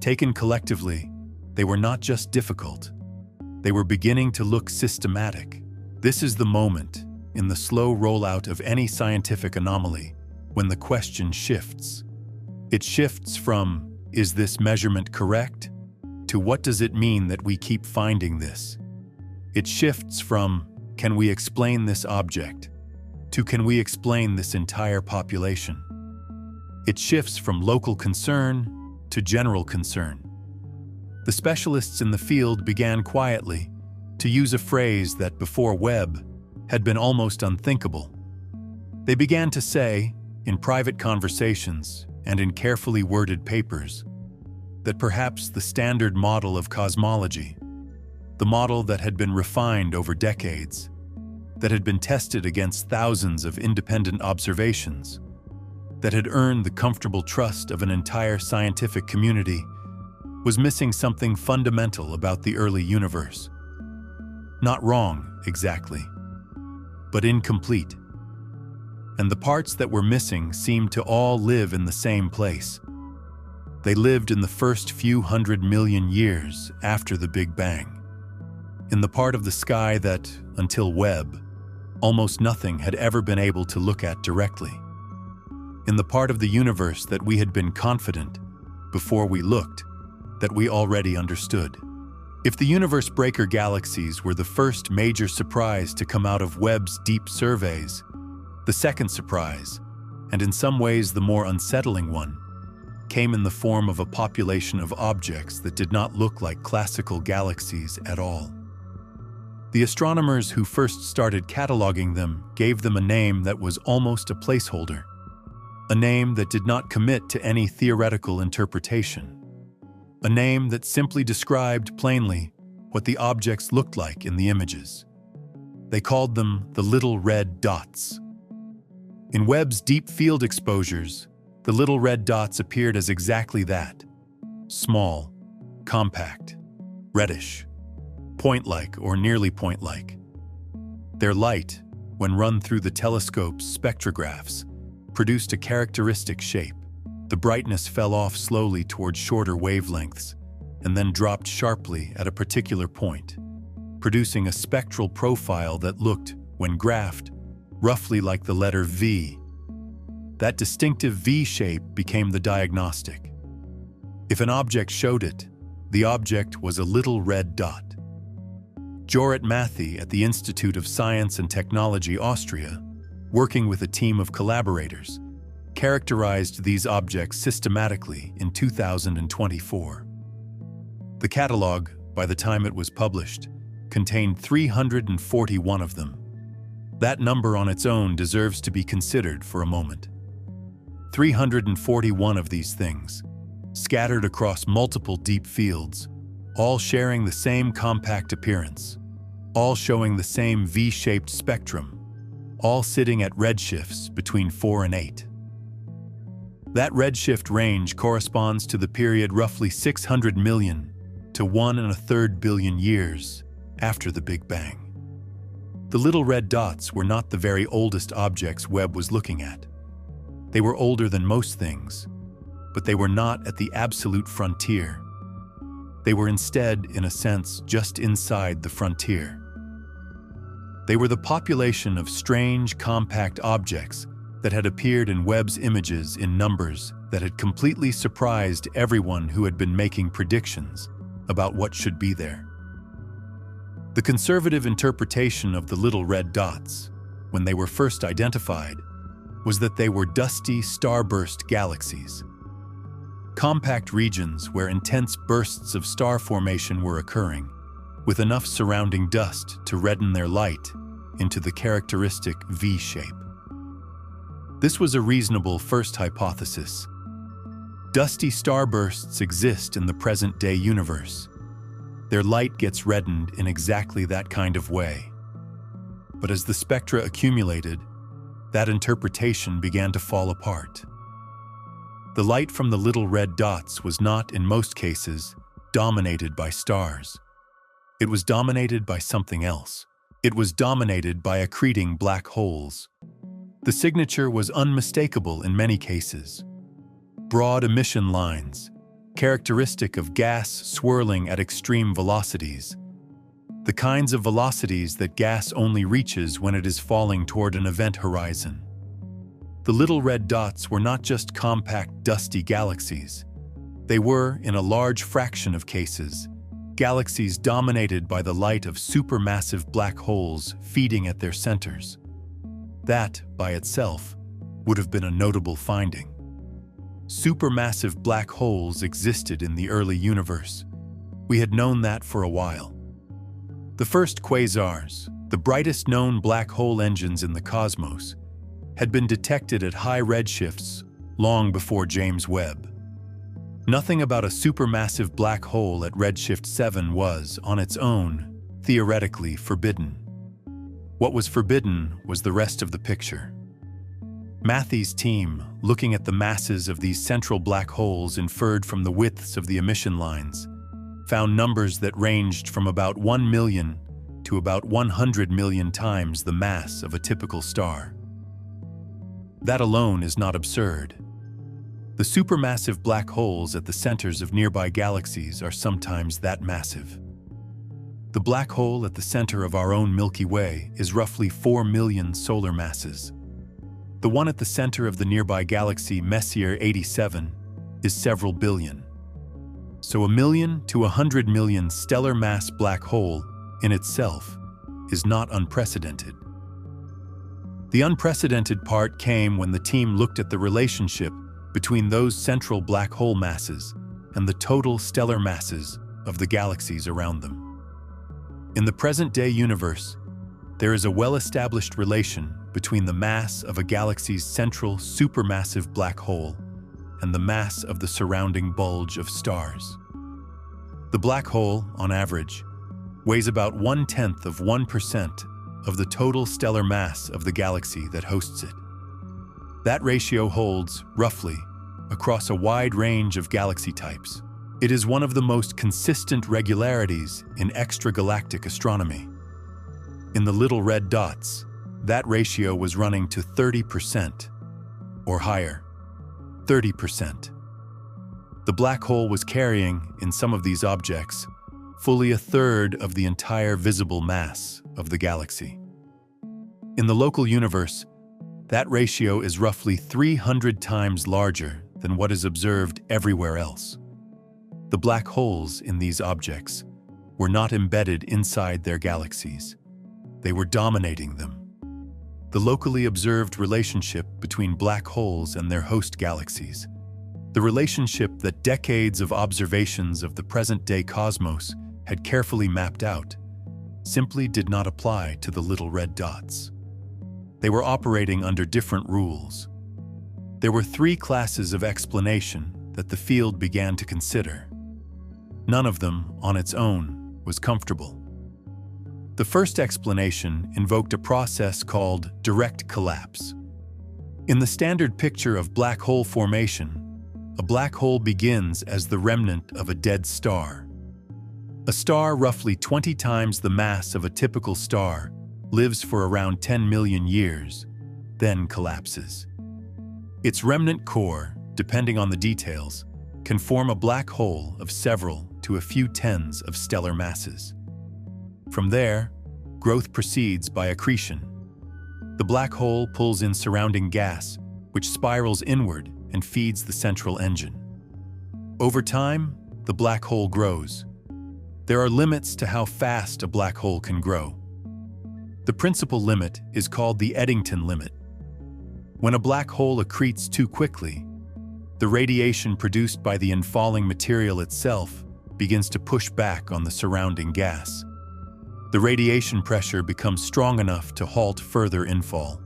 Taken collectively, they were not just difficult. They were beginning to look systematic. This is the moment, in the slow rollout of any scientific anomaly, when the question shifts. It shifts from, is this measurement correct, to what does it mean that we keep finding this? It shifts from, can we explain this object, to can we explain this entire population? It shifts from local concern to general concern. The specialists in the field began quietly to use a phrase that before Webb had been almost unthinkable. They began to say, in private conversations and in carefully worded papers, that perhaps the standard model of cosmology, the model that had been refined over decades, that had been tested against thousands of independent observations, that had earned the comfortable trust of an entire scientific community, was missing something fundamental about the early universe. Not wrong, exactly, but incomplete. And the parts that were missing seemed to all live in the same place. They lived in the first few 100 million years after the Big Bang, in the part of the sky that, until Webb, almost nothing had ever been able to look at directly. In the part of the universe that we had been confident, before we looked, that we already understood. If the universe breaker galaxies were the first major surprise to come out of Webb's deep surveys, the second surprise, and in some ways the more unsettling one, came in the form of a population of objects that did not look like classical galaxies at all. The astronomers who first started cataloging them gave them a name that was almost a placeholder, a name that did not commit to any theoretical interpretation, a name that simply described plainly what the objects looked like in the images. They called them the little red dots. In Webb's deep field exposures, the little red dots appeared as exactly that: small, compact, reddish, point-like or nearly point-like. Their light, when run through the telescope's spectrographs, produced a characteristic shape. The brightness fell off slowly towards shorter wavelengths and then dropped sharply at a particular point, producing a spectral profile that looked, when graphed, roughly like the letter V. That distinctive V shape became the diagnostic. If an object showed it, the object was a little red dot. Jorrit Matthey at the Institute of Science and Technology, Austria, working with a team of collaborators, characterized these objects systematically in 2024. The catalog, by the time it was published, contained 341 of them. That number on its own deserves to be considered for a moment. 341 of these things, scattered across multiple deep fields, all sharing the same compact appearance, all showing the same V-shaped spectrum, all sitting at redshifts between 4 and 8. That redshift range corresponds to the period roughly 600 million to 1.33 billion years after the Big Bang. The little red dots were not the very oldest objects Webb was looking at. They were older than most things, but they were not at the absolute frontier. They were instead, in a sense, just inside the frontier. They were the population of strange, compact objects that had appeared in Webb's images in numbers that had completely surprised everyone who had been making predictions about what should be there. The conservative interpretation of the little red dots, when they were first identified, was that they were dusty, starburst galaxies. Compact regions where intense bursts of star formation were occurring, with enough surrounding dust to redden their light into the characteristic V shape. This was a reasonable first hypothesis. Dusty starbursts exist in the present-day universe. their light gets reddened in exactly that kind of way. But as the spectra accumulated, that interpretation began to fall apart. The light from the little red dots was not, in most cases, dominated by stars. It was dominated by something else. It was dominated by accreting black holes. The signature was unmistakable in many cases. Broad emission lines, characteristic of gas swirling at extreme velocities. The kinds of velocities that gas only reaches when it is falling toward an event horizon. The little red dots were not just compact, dusty galaxies. They were, in a large fraction of cases, galaxies dominated by the light of supermassive black holes feeding at their centers. That, by itself, would have been a notable finding. Supermassive black holes existed in the early universe. We had known that for a while. The first quasars, the brightest known black hole engines in the cosmos, had been detected at high redshifts long before James Webb. Nothing about a supermassive black hole at redshift 7 was, on its own, theoretically forbidden. What was forbidden was the rest of the picture. Matthey's team, looking at the masses of these central black holes inferred from the widths of the emission lines, found numbers that ranged from about 1 million to about 100 million times the mass of a typical star. That alone is not absurd. The supermassive black holes at the centers of nearby galaxies are sometimes that massive. The black hole at the center of our own Milky Way is roughly 4 million solar masses. The one at the center of the nearby galaxy Messier 87 is several billion. So 1 million to 100 million stellar mass black hole in itself is not unprecedented. The unprecedented part came when the team looked at the relationship between those central black hole masses and the total stellar masses of the galaxies around them. In the present-day universe, there is a well-established relation between the mass of a galaxy's central supermassive black hole and the mass of the surrounding bulge of stars. The black hole, on average, weighs about 0.1% of the total stellar mass of the galaxy that hosts it. That ratio holds, roughly, across a wide range of galaxy types. It is one of the most consistent regularities in extragalactic astronomy. In the little red dots, that ratio was running to 30%, or higher, 30%. The black hole was carrying, in some of these objects, fully a third of the entire visible mass of the galaxy. In the local universe, that ratio is roughly 300 times larger than what is observed everywhere else. The black holes in these objects were not embedded inside their galaxies. They were dominating them. The locally observed relationship between black holes and their host galaxies, the relationship that decades of observations of the present-day cosmos had carefully mapped out, simply did not apply to the little red dots. They were operating under different rules. There were 3 classes of explanation that the field began to consider. None of them, on its own, was comfortable. The first explanation invoked a process called direct collapse. In the standard picture of black hole formation, a black hole begins as the remnant of a dead star. A star roughly 20 times the mass of a typical star lives for around 10 million years, then collapses. Its remnant core, depending on the details, can form a black hole of several to a few tens of stellar masses. From there, growth proceeds by accretion. The black hole pulls in surrounding gas, which spirals inward and feeds the central engine. Over time, the black hole grows. There are limits to how fast a black hole can grow. The principal limit is called the Eddington limit. When a black hole accretes too quickly, the radiation produced by the infalling material itself begins to push back on the surrounding gas. The radiation pressure becomes strong enough to halt further infall.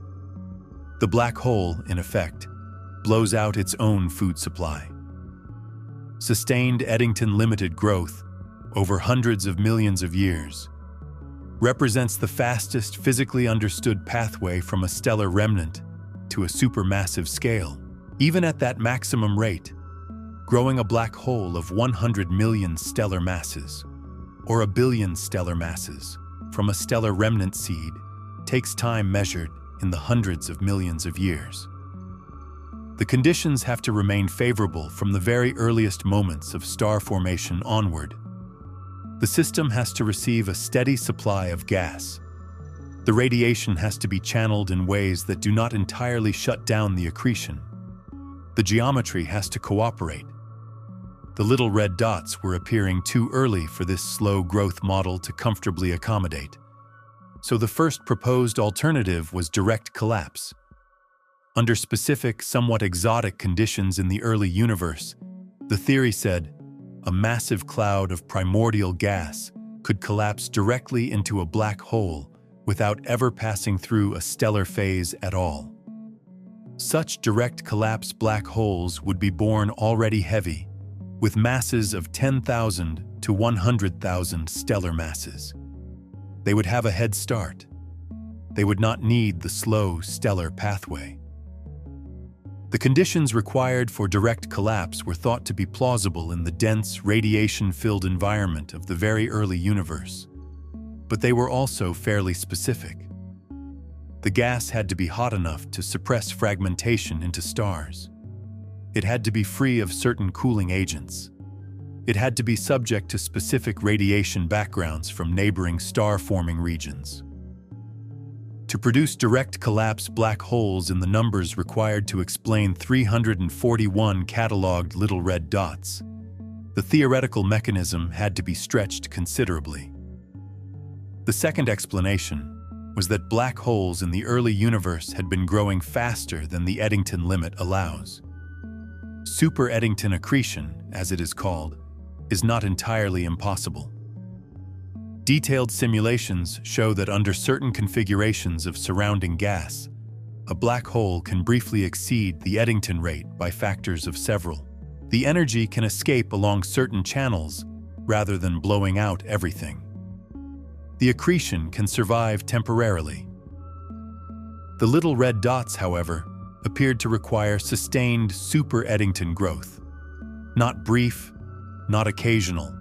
The black hole, in effect, blows out its own food supply. Sustained Eddington limited growth, over hundreds of millions of years, represents the fastest physically understood pathway from a stellar remnant to a supermassive scale. Even at that maximum rate, growing a black hole of 100 million stellar masses, or a billion stellar masses, from a stellar remnant seed takes time measured in the hundreds of millions of years. The conditions have to remain favorable from the very earliest moments of star formation onward. The system has to receive a steady supply of gas. The radiation has to be channeled in ways that do not entirely shut down the accretion. The geometry has to cooperate. The little red dots were appearing too early for this slow growth model to comfortably accommodate. So the first proposed alternative was direct collapse. Under specific, somewhat exotic conditions in the early universe, the theory said a massive cloud of primordial gas could collapse directly into a black hole without ever passing through a stellar phase at all. Such direct collapse black holes would be born already heavy, with masses of 10,000 to 100,000 stellar masses. They would have a head start. They would not need the slow stellar pathway. The conditions required for direct collapse were thought to be plausible in the dense, radiation-filled environment of the very early universe, but they were also fairly specific. The gas had to be hot enough to suppress fragmentation into stars. It had to be free of certain cooling agents. It had to be subject to specific radiation backgrounds from neighboring star-forming regions. To produce direct collapse black holes in the numbers required to explain 341 catalogued little red dots, the theoretical mechanism had to be stretched considerably. The second explanation was that black holes in the early universe had been growing faster than the Eddington limit allows. Super Eddington accretion, as it is called, is not entirely impossible. Detailed simulations show that under certain configurations of surrounding gas, a black hole can briefly exceed the Eddington rate by factors of several. The energy can escape along certain channels rather than blowing out everything. The accretion can survive temporarily. The little red dots, however, appeared to require sustained super Eddington growth. Not brief, not occasional,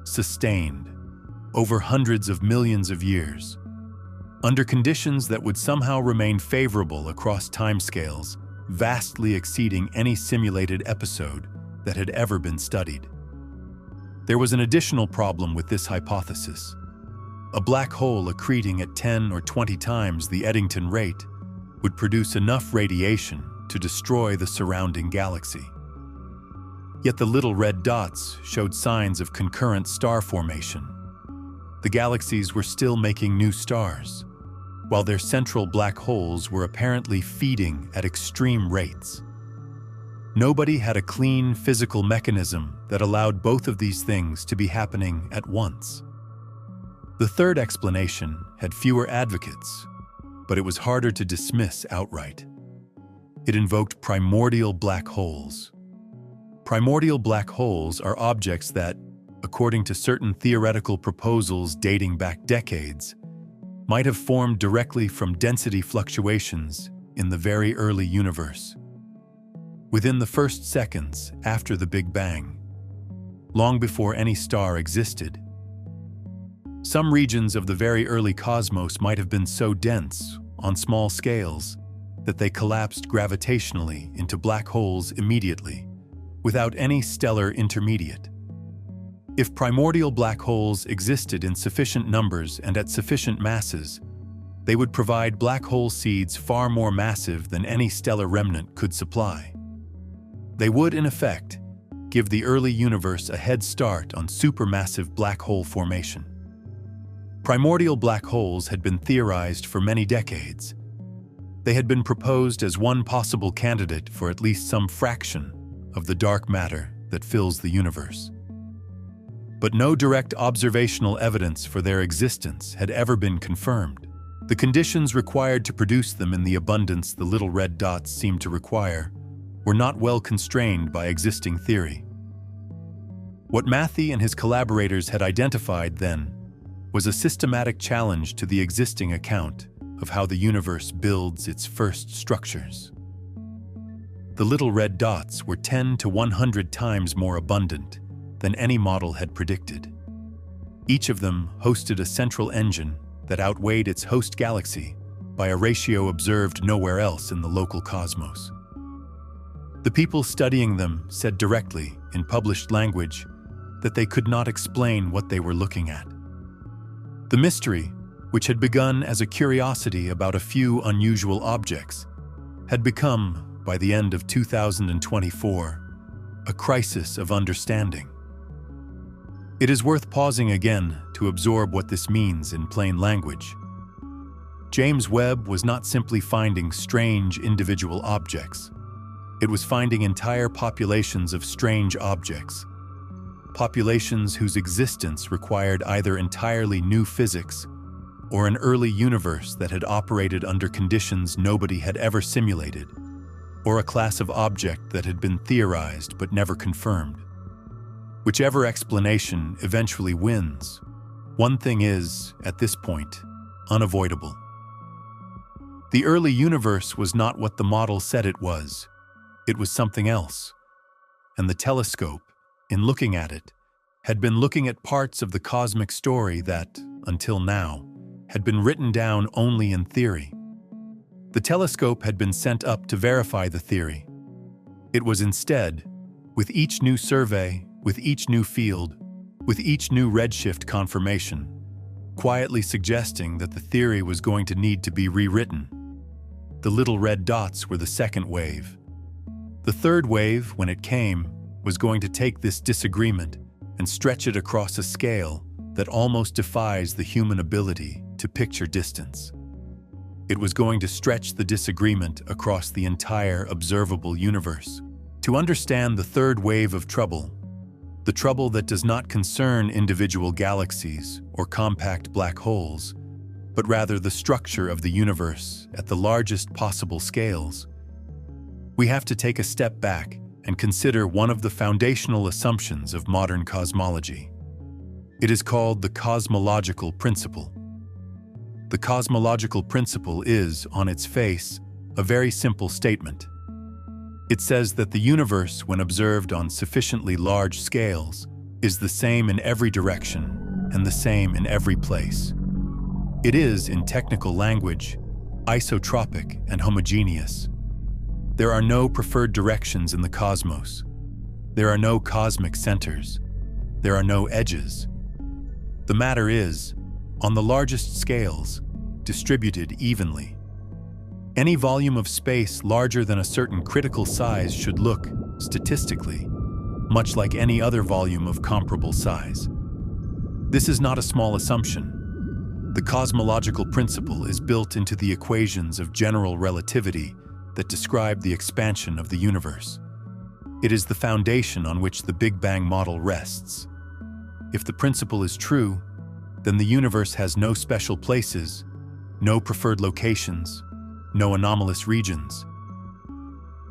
sustained, over hundreds of millions of years, under conditions that would somehow remain favorable across timescales, vastly exceeding any simulated episode that had ever been studied. There was an additional problem with this hypothesis. A black hole accreting at 10 or 20 times the Eddington rate would produce enough radiation to destroy the surrounding galaxy. Yet the little red dots showed signs of concurrent star formation. The galaxies were still making new stars, while their central black holes were apparently feeding at extreme rates. Nobody had a clean physical mechanism that allowed both of these things to be happening at once. The third explanation had fewer advocates, but it was harder to dismiss outright. It invoked primordial black holes. Primordial black holes are objects that, according to certain theoretical proposals dating back decades, might have formed directly from density fluctuations in the very early universe. Within the first seconds after the Big Bang, long before any star existed, some regions of the very early cosmos might have been so dense, on small scales, that they collapsed gravitationally into black holes immediately, without any stellar intermediate. If primordial black holes existed in sufficient numbers and at sufficient masses, they would provide black hole seeds far more massive than any stellar remnant could supply. They would, in effect, give the early universe a head start on supermassive black hole formation. Primordial black holes had been theorized for many decades. They had been proposed as one possible candidate for at least some fraction of the dark matter that fills the universe. But no direct observational evidence for their existence had ever been confirmed. The conditions required to produce them in the abundance the little red dots seemed to require were not well constrained by existing theory. What Matthey and his collaborators had identified then was a systematic challenge to the existing account of how the universe builds its first structures. The little red dots were 10 to 100 times more abundant than any model had predicted. Each of them hosted a central engine that outweighed its host galaxy by a ratio observed nowhere else in the local cosmos. The people studying them said directly, in published language, that they could not explain what they were looking at. The mystery, which had begun as a curiosity about a few unusual objects, had become, by the end of 2024, a crisis of understanding. It is worth pausing again to absorb what this means in plain language. James Webb was not simply finding strange individual objects. It was finding entire populations of strange objects, populations whose existence required either entirely new physics or an early universe that had operated under conditions nobody had ever simulated, or a class of object that had been theorized but never confirmed. Whichever explanation eventually wins, one thing is, at this point, unavoidable. The early universe was not what the model said it was. It was something else. And the telescope, in looking at it, had been looking at parts of the cosmic story that, until now, had been written down only in theory. The telescope had been sent up to verify the theory. It was instead, with each new survey, with each new field, with each new redshift confirmation, quietly suggesting that the theory was going to need to be rewritten. The little red dots were the second wave. The third wave, when it came, was going to take this disagreement and stretch it across a scale that almost defies the human ability to picture distance. It was going to stretch the disagreement across the entire observable universe. To understand the third wave of trouble, the trouble that does not concern individual galaxies or compact black holes, but rather the structure of the universe at the largest possible scales, we have to take a step back and consider one of the foundational assumptions of modern cosmology. It is called the cosmological principle. The cosmological principle is, on its face, a very simple statement. It says that the universe, when observed on sufficiently large scales, is the same in every direction and the same in every place. It is, in technical language, isotropic and homogeneous. There are no preferred directions in the cosmos. There are no cosmic centers. There are no edges. The matter is, on the largest scales, distributed evenly. Any volume of space larger than a certain critical size should look, statistically, much like any other volume of comparable size. This is not a small assumption. The cosmological principle is built into the equations of general relativity that describe the expansion of the universe. It is the foundation on which the Big Bang model rests. If the principle is true, then the universe has no special places, no preferred locations, no anomalous regions.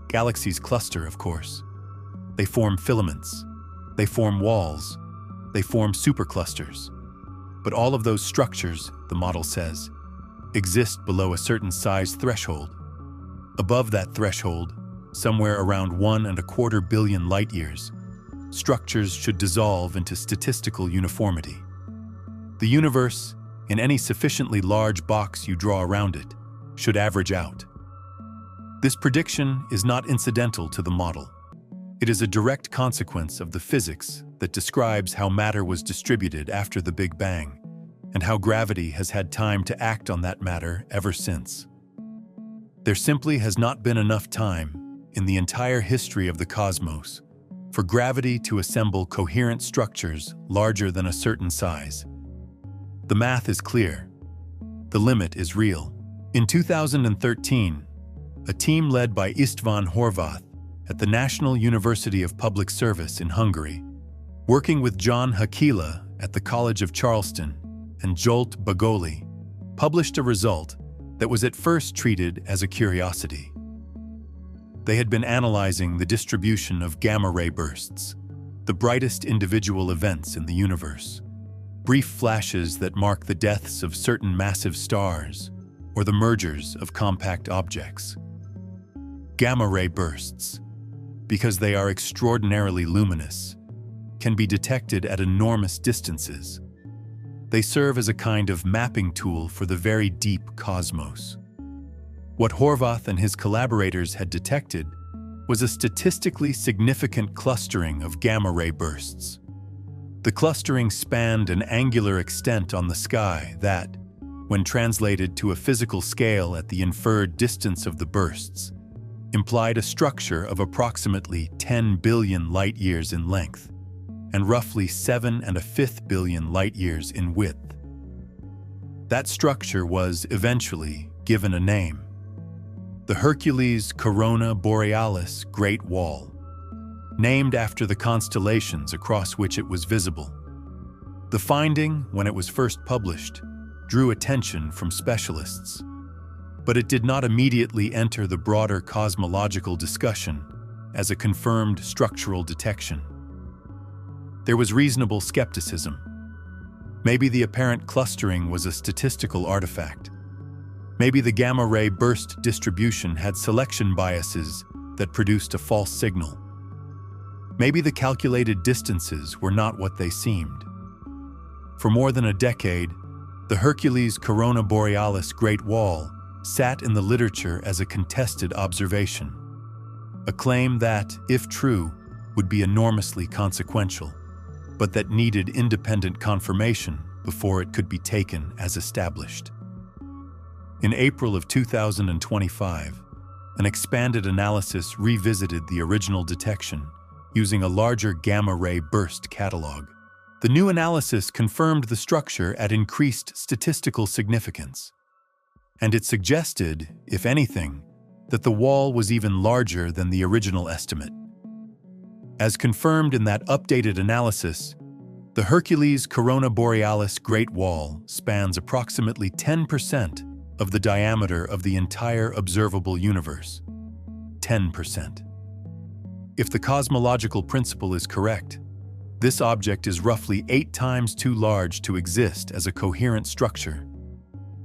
Galaxies cluster, of course. They form filaments. They form walls. They form superclusters. But all of those structures, the model says, exist below a certain size threshold. Above that threshold, somewhere around 1.25 billion light-years, structures should dissolve into statistical uniformity. The universe, in any sufficiently large box you draw around it, should average out. This prediction is not incidental to the model. It is a direct consequence of the physics that describes how matter was distributed after the Big Bang, and how gravity has had time to act on that matter ever since. There simply has not been enough time, in the entire history of the cosmos, for gravity to assemble coherent structures larger than a certain size. The math is clear. The limit is real. In 2013, a team led by István Horváth at the National University of Public Service in Hungary, working with John Hakila at the College of Charleston and Zsolt Bagoli, published a result that was at first treated as a curiosity. They had been analyzing the distribution of gamma-ray bursts, the brightest individual events in the universe, brief flashes that mark the deaths of certain massive stars or the mergers of compact objects. Gamma-ray bursts, because they are extraordinarily luminous, can be detected at enormous distances. They serve as a kind of mapping tool for the very deep cosmos. What Horvath and his collaborators had detected was a statistically significant clustering of gamma-ray bursts. The clustering spanned an angular extent on the sky that, when translated to a physical scale at the inferred distance of the bursts, implied a structure of approximately 10 billion light-years in length and roughly 7.5 billion light-years in width. That structure was eventually given a name: the Hercules Corona Borealis Great Wall, named after the constellations across which it was visible. The finding, when it was first published, drew attention from specialists, but it did not immediately enter the broader cosmological discussion as a confirmed structural detection. There was reasonable skepticism. Maybe the apparent clustering was a statistical artifact. Maybe the gamma-ray burst distribution had selection biases that produced a false signal. Maybe the calculated distances were not what they seemed. For more than a decade, the Hercules Corona Borealis Great Wall sat in the literature as a contested observation, a claim that, if true, would be enormously consequential, but that needed independent confirmation before it could be taken as established. In April of 2025, an expanded analysis revisited the original detection using a larger gamma-ray burst catalog. The new analysis confirmed the structure at increased statistical significance, and it suggested, if anything, that the wall was even larger than the original estimate. As confirmed in that updated analysis, the Hercules Corona Borealis Great Wall spans approximately 10% of the diameter of the entire observable universe. 10%. If the cosmological principle is correct, this object is roughly 8 times too large to exist as a coherent structure.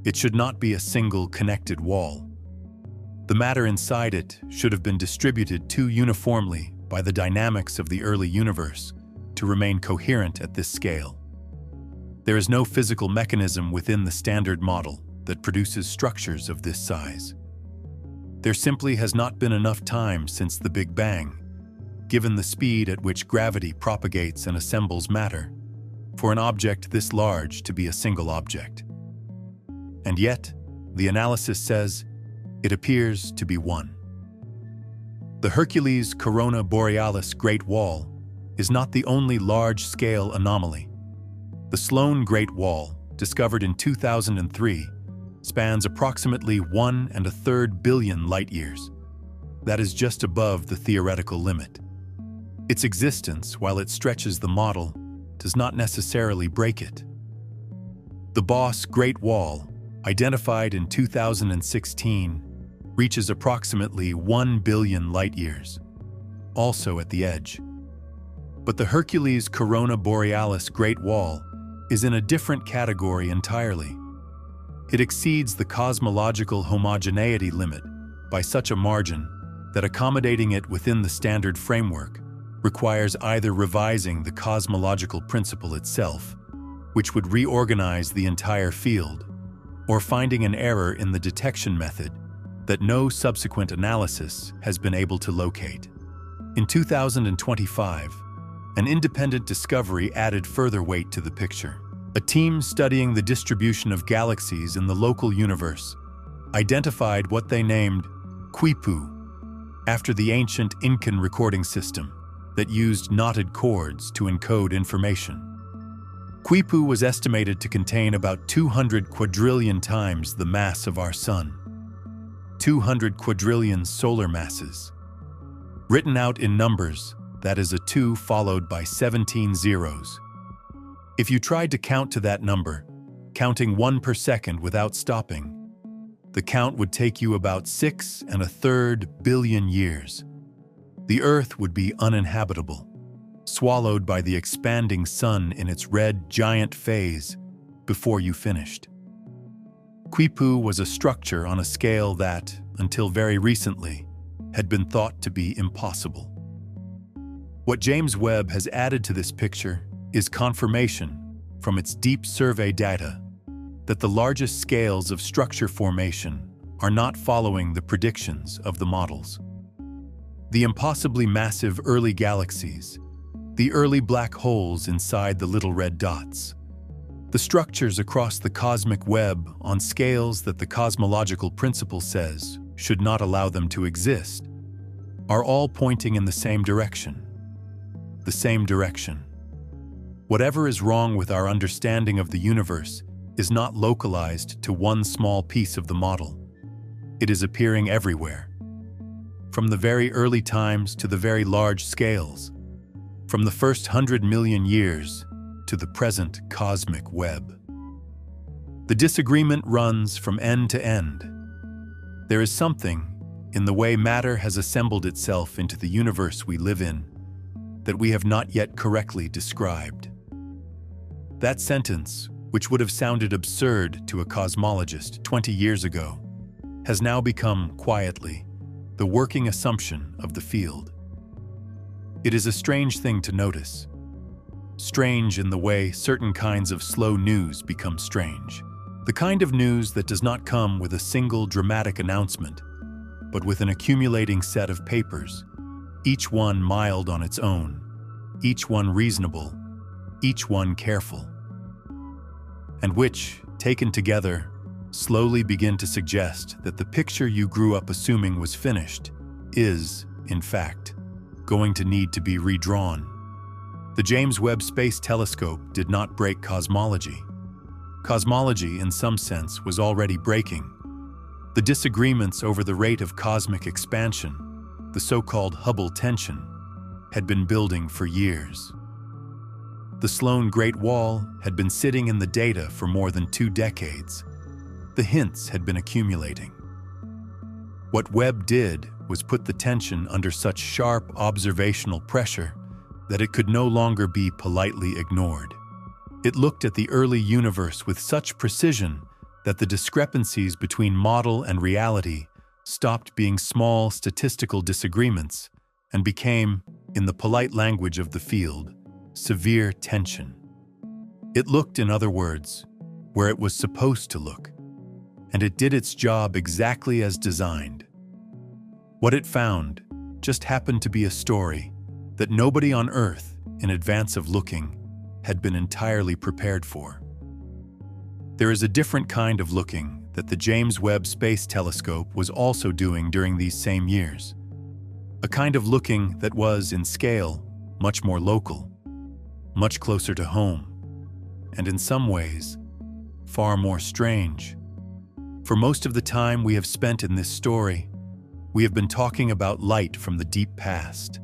It should not be a single connected wall. The matter inside it should have been distributed too uniformly by the dynamics of the early universe to remain coherent at this scale. There is no physical mechanism within the standard model that produces structures of this size. There simply has not been enough time since the Big Bang, given the speed at which gravity propagates and assembles matter, for an object this large to be a single object. And yet, the analysis says it appears to be one. The Hercules Corona Borealis Great Wall is not the only large-scale anomaly. The Sloan Great Wall, discovered in 2003, spans approximately 1.3 billion light-years. That is just above the theoretical limit. Its existence, while it stretches the model, does not necessarily break it. The Boss Great Wall, identified in 2016, reaches approximately 1 billion light-years, also at the edge. But the Hercules Corona Borealis Great Wall is in a different category entirely. It exceeds the cosmological homogeneity limit by such a margin that accommodating it within the standard framework requires either revising the cosmological principle itself, which would reorganize the entire field, or finding an error in the detection method that no subsequent analysis has been able to locate. In 2025, an independent discovery added further weight to the picture. A team studying the distribution of galaxies in the local universe identified what they named Quipu, after the ancient Incan recording system that used knotted cords to encode information. Quipu was estimated to contain about 200 quadrillion times the mass of our Sun. 200 quadrillion solar masses. Written out in numbers, that is a 2 followed by 17 zeros. If you tried to count to that number, counting 1 per second without stopping, the count would take you about 6.3 billion years. The Earth would be uninhabitable. swallowed by the expanding sun in its red giant phase before you finished. Quipu was a structure on a scale that, until very recently, had been thought to be impossible. What James Webb has added to this picture is confirmation from its deep survey data that the largest scales of structure formation are not following the predictions of the models. The impossibly massive early galaxies, the early black holes inside the little red dots, the structures across the cosmic web on scales that the cosmological principle says should not allow them to exist, are all pointing in the same direction. The same direction. Whatever is wrong with our understanding of the universe is not localized to one small piece of the model. It is appearing everywhere. From the very early times to the very large scales, from the first 100 million years to the present cosmic web. The disagreement runs from end to end. There is something in the way matter has assembled itself into the universe we live in that we have not yet correctly described. That sentence, which would have sounded absurd to a cosmologist 20 years ago, has now become, quietly, the working assumption of the field. It is a strange thing to notice. Strange in the way certain kinds of slow news become strange. The kind of news that does not come with a single dramatic announcement, but with an accumulating set of papers, each one mild on its own, each one reasonable, each one careful, and which, taken together, slowly begin to suggest that the picture you grew up assuming was finished is, in fact, going to need to be redrawn. The James Webb Space Telescope did not break cosmology. Cosmology, in some sense, was already breaking. The disagreements over the rate of cosmic expansion, the so-called Hubble tension, had been building for years. The Sloan Great Wall had been sitting in the data for more than 2 decades. The hints had been accumulating. What Webb did was put the tension under such sharp observational pressure that it could no longer be politely ignored. It looked at the early universe with such precision that the discrepancies between model and reality stopped being small statistical disagreements and became, in the polite language of the field, severe tension. It looked, in other words, where it was supposed to look, and it did its job exactly as designed. What it found just happened to be a story that nobody on Earth, in advance of looking, had been entirely prepared for. There is a different kind of looking that the James Webb Space Telescope was also doing during these same years. A kind of looking that was, in scale, much more local, much closer to home, and in some ways, far more strange. For most of the time we have spent in this story, we have been talking about light from the deep past,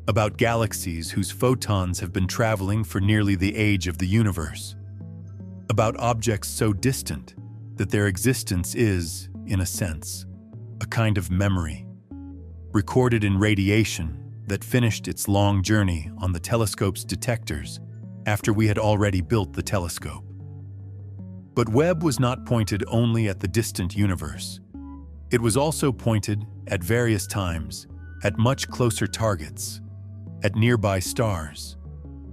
about galaxies whose photons have been traveling for nearly the age of the universe, about objects so distant that their existence is, in a sense, a kind of memory, recorded in radiation that finished its long journey on the telescope's detectors after we had already built the telescope. But Webb was not pointed only at the distant universe. It was also pointed, at various times, at much closer targets, at nearby stars,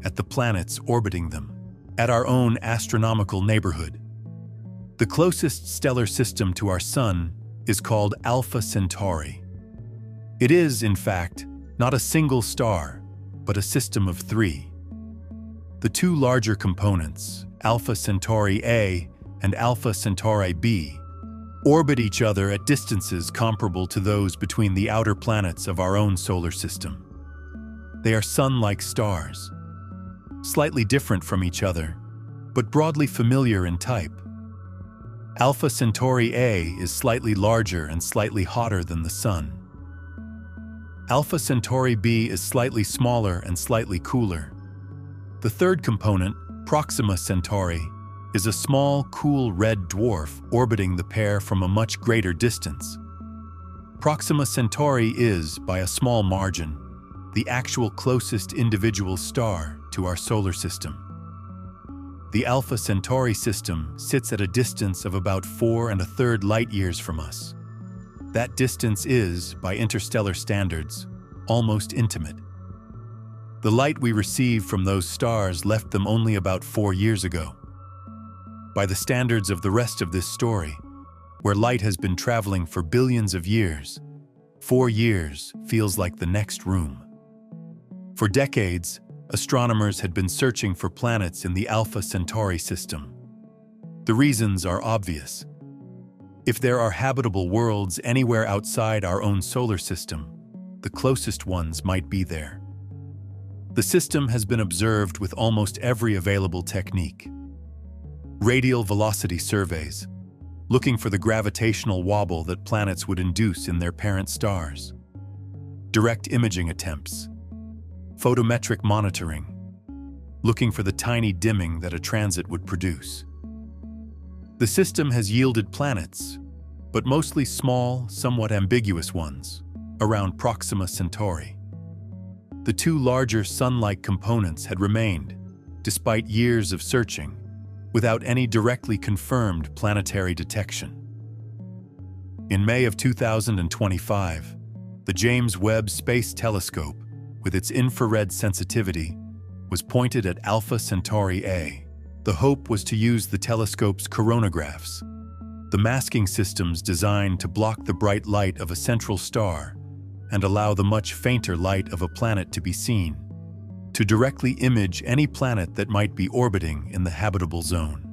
at the planets orbiting them, at our own astronomical neighborhood. The closest stellar system to our Sun is called Alpha Centauri. It is, in fact, not a single star, but a system of 3. The 2 larger components, Alpha Centauri A and Alpha Centauri B, orbit each other at distances comparable to those between the outer planets of our own solar system. They are Sun-like stars, slightly different from each other, but broadly familiar in type. Alpha Centauri A is slightly larger and slightly hotter than the Sun. Alpha Centauri B is slightly smaller and slightly cooler. The third component, Proxima Centauri, is a small, cool red dwarf orbiting the pair from a much greater distance. Proxima Centauri is, by a small margin, the actual closest individual star to our solar system. The Alpha Centauri system sits at a distance of about 4 1/3 light-years from us. That distance is, by interstellar standards, almost intimate. The light we receive from those stars left them only about 4 years ago. By the standards of the rest of this story, where light has been traveling for billions of years, 4 years feels like the next room. For decades, astronomers had been searching for planets in the Alpha Centauri system. The reasons are obvious. If there are habitable worlds anywhere outside our own solar system, the closest ones might be there. The system has been observed with almost every available technique. Radial velocity surveys, looking for the gravitational wobble that planets would induce in their parent stars. Direct imaging attempts. Photometric monitoring, looking for the tiny dimming that a transit would produce. The system has yielded planets, but mostly small, somewhat ambiguous ones, around Proxima Centauri. The 2 larger Sun-like components had remained, despite years of searching, without any directly confirmed planetary detection. In May of 2025, the James Webb Space Telescope, with its infrared sensitivity, was pointed at Alpha Centauri A. The hope was to use the telescope's coronagraphs, the masking systems designed to block the bright light of a central star and allow the much fainter light of a planet to be seen, to directly image any planet that might be orbiting in the habitable zone.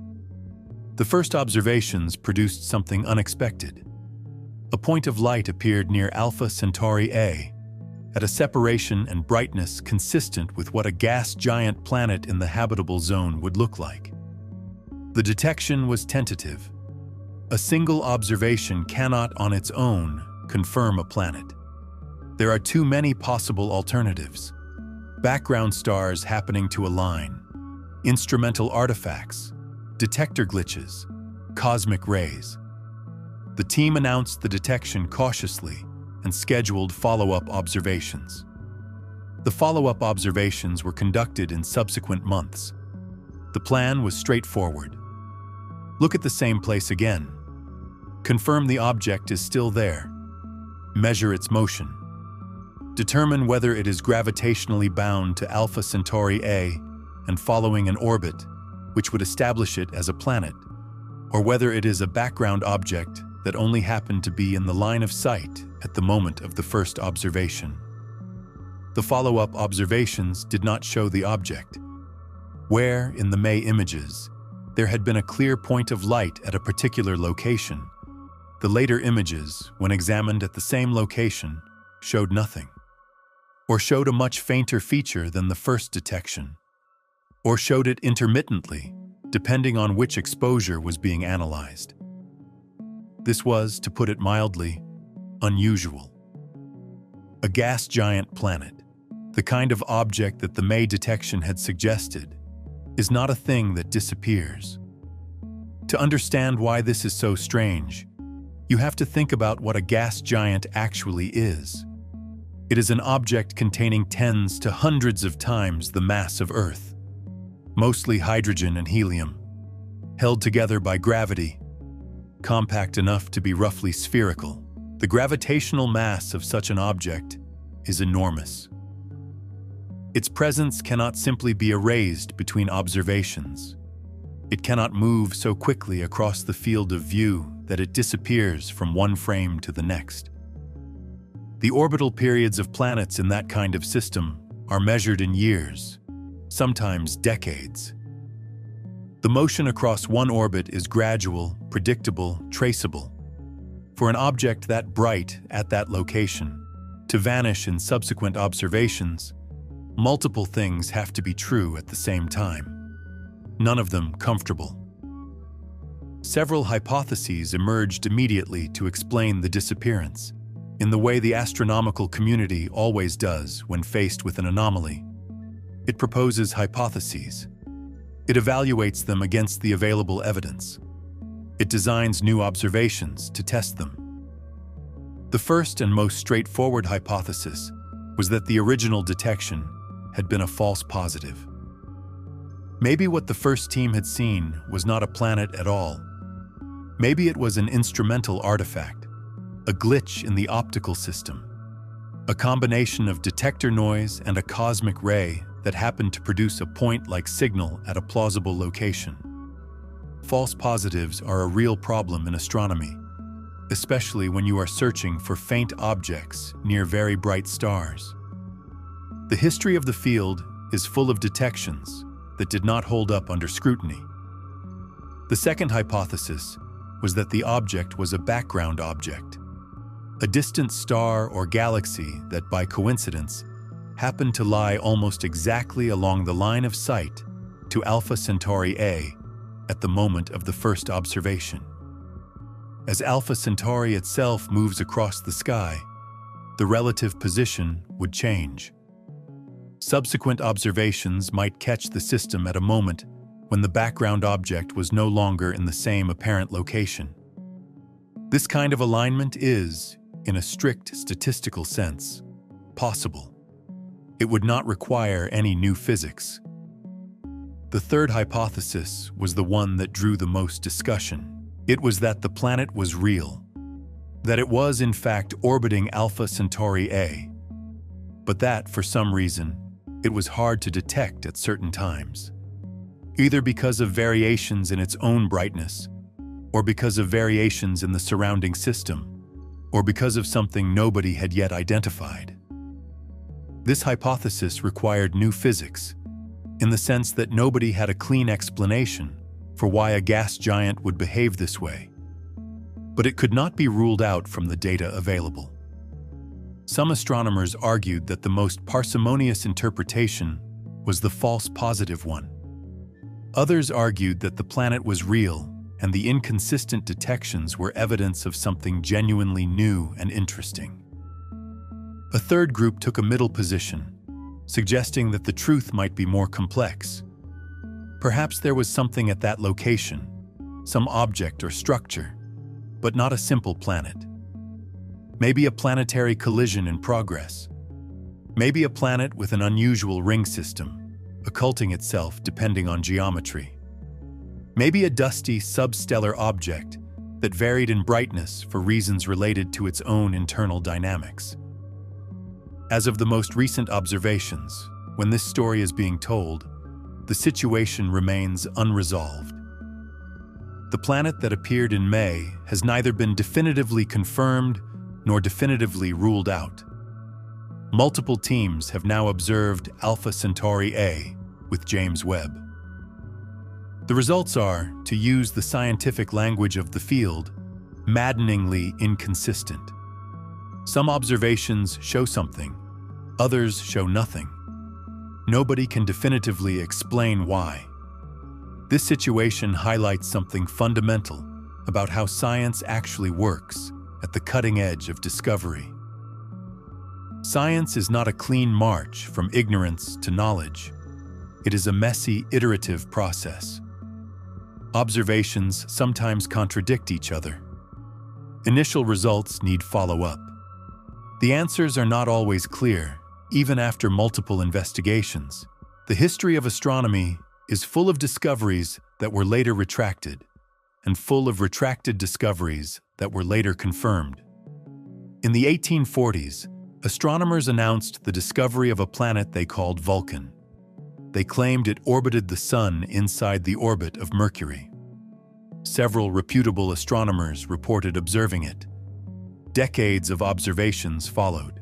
The first observations produced something unexpected. A point of light appeared near Alpha Centauri A, at a separation and brightness consistent with what a gas giant planet in the habitable zone would look like. The detection was tentative. A single observation cannot on its own confirm a planet. There are too many possible alternatives. Background stars happening to align, instrumental artifacts, detector glitches, cosmic rays. The team announced the detection cautiously and scheduled follow-up observations. The follow-up observations were conducted in subsequent months. The plan was straightforward. Look at the same place again. Confirm the object is still there. Measure its motion. Determine whether it is gravitationally bound to Alpha Centauri A and following an orbit, which would establish it as a planet, or whether it is a background object that only happened to be in the line of sight at the moment of the first observation. The follow-up observations did not show the object. Where, in the May images, there had been a clear point of light at a particular location, the later images, when examined at the same location, showed nothing, or showed a much fainter feature than the first detection, or showed it intermittently, depending on which exposure was being analyzed. This was, to put it mildly, unusual. A gas giant planet, the kind of object that the May detection had suggested, is not a thing that disappears. To understand why this is so strange, you have to think about what a gas giant actually is. It is an object containing tens to hundreds of times the mass of Earth, mostly hydrogen and helium, held together by gravity, compact enough to be roughly spherical. The gravitational mass of such an object is enormous. Its presence cannot simply be erased between observations. It cannot move so quickly across the field of view that it disappears from one frame to the next. The orbital periods of planets in that kind of system are measured in years, sometimes decades. The motion across one orbit is gradual, predictable, traceable. For an object that bright at that location to vanish in subsequent observations, multiple things have to be true at the same time, none of them comfortable. Several hypotheses emerged immediately to explain the disappearance, in the way the astronomical community always does when faced with an anomaly. It proposes hypotheses. It evaluates them against the available evidence. It designs new observations to test them. The first and most straightforward hypothesis was that the original detection had been a false positive. Maybe what the first team had seen was not a planet at all. Maybe it was an instrumental artifact, a glitch in the optical system, a combination of detector noise and a cosmic ray that happened to produce a point-like signal at a plausible location. False positives are a real problem in astronomy, especially when you are searching for faint objects near very bright stars. The history of the field is full of detections that did not hold up under scrutiny. The second hypothesis was that the object was a background object, a distant star or galaxy that, by coincidence, happened to lie almost exactly along the line of sight to Alpha Centauri A at the moment of the first observation. As Alpha Centauri itself moves across the sky, the relative position would change. Subsequent observations might catch the system at a moment when the background object was no longer in the same apparent location. This kind of alignment is, in a strict statistical sense, possible. It would not require any new physics. The third hypothesis was the one that drew the most discussion. It was that the planet was real, that it was in fact orbiting Alpha Centauri A, but that, for some reason, it was hard to detect at certain times, either because of variations in its own brightness, or because of variations in the surrounding system, or because of something nobody had yet identified. This hypothesis required new physics, in the sense that nobody had a clean explanation for why a gas giant would behave this way. But it could not be ruled out from the data available. Some astronomers argued that the most parsimonious interpretation was the false positive one. Others argued that the planet was real and the inconsistent detections were evidence of something genuinely new and interesting. A third group took a middle position, suggesting that the truth might be more complex. Perhaps there was something at that location, some object or structure, but not a simple planet. Maybe a planetary collision in progress. Maybe a planet with an unusual ring system, occulting itself depending on geometry. Maybe a dusty substellar object that varied in brightness for reasons related to its own internal dynamics. As of the most recent observations, when this story is being told, the situation remains unresolved. The planet that appeared in May has neither been definitively confirmed nor definitively ruled out. Multiple teams have now observed Alpha Centauri A with James Webb. The results are, to use the scientific language of the field, maddeningly inconsistent. Some observations show something, others show nothing. Nobody can definitively explain why. This situation highlights something fundamental about how science actually works at the cutting edge of discovery. Science is not a clean march from ignorance to knowledge. It is a messy, iterative process. Observations sometimes contradict each other. Initial results need follow-up. The answers are not always clear, even after multiple investigations. The history of astronomy is full of discoveries that were later retracted, and full of retracted discoveries that were later confirmed. In the 1840s, astronomers announced the discovery of a planet they called Vulcan. They claimed it orbited the Sun inside the orbit of Mercury. Several reputable astronomers reported observing it. Decades of observations followed.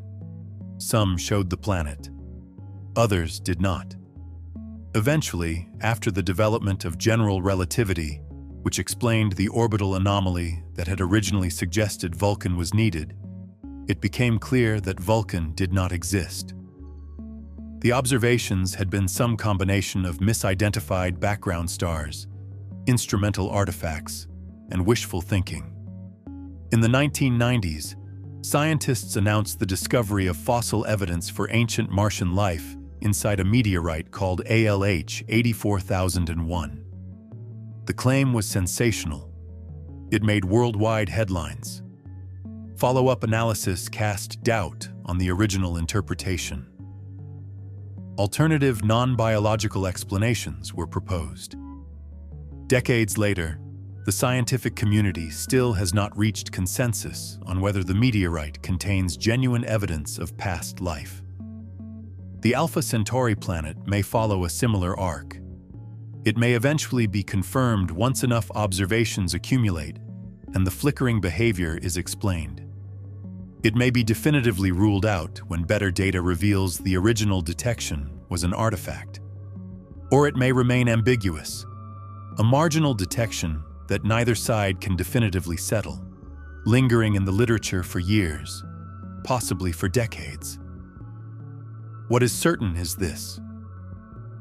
Some showed the planet. Others did not. Eventually, after the development of general relativity, which explained the orbital anomaly that had originally suggested Vulcan was needed, it became clear that Vulcan did not exist. The observations had been some combination of misidentified background stars, instrumental artifacts, and wishful thinking. In the 1990s, scientists announced the discovery of fossil evidence for ancient Martian life inside a meteorite called ALH 84001. The claim was sensational. It made worldwide headlines. Follow-up analysis cast doubt on the original interpretation. Alternative non-biological explanations were proposed. Decades later, the scientific community still has not reached consensus on whether the meteorite contains genuine evidence of past life. The Alpha Centauri planet may follow a similar arc. It may eventually be confirmed once enough observations accumulate and the flickering behavior is explained. It may be definitively ruled out when better data reveals the original detection was an artifact. Or it may remain ambiguous, a marginal detection that neither side can definitively settle, lingering in the literature for years, possibly for decades. What is certain is this: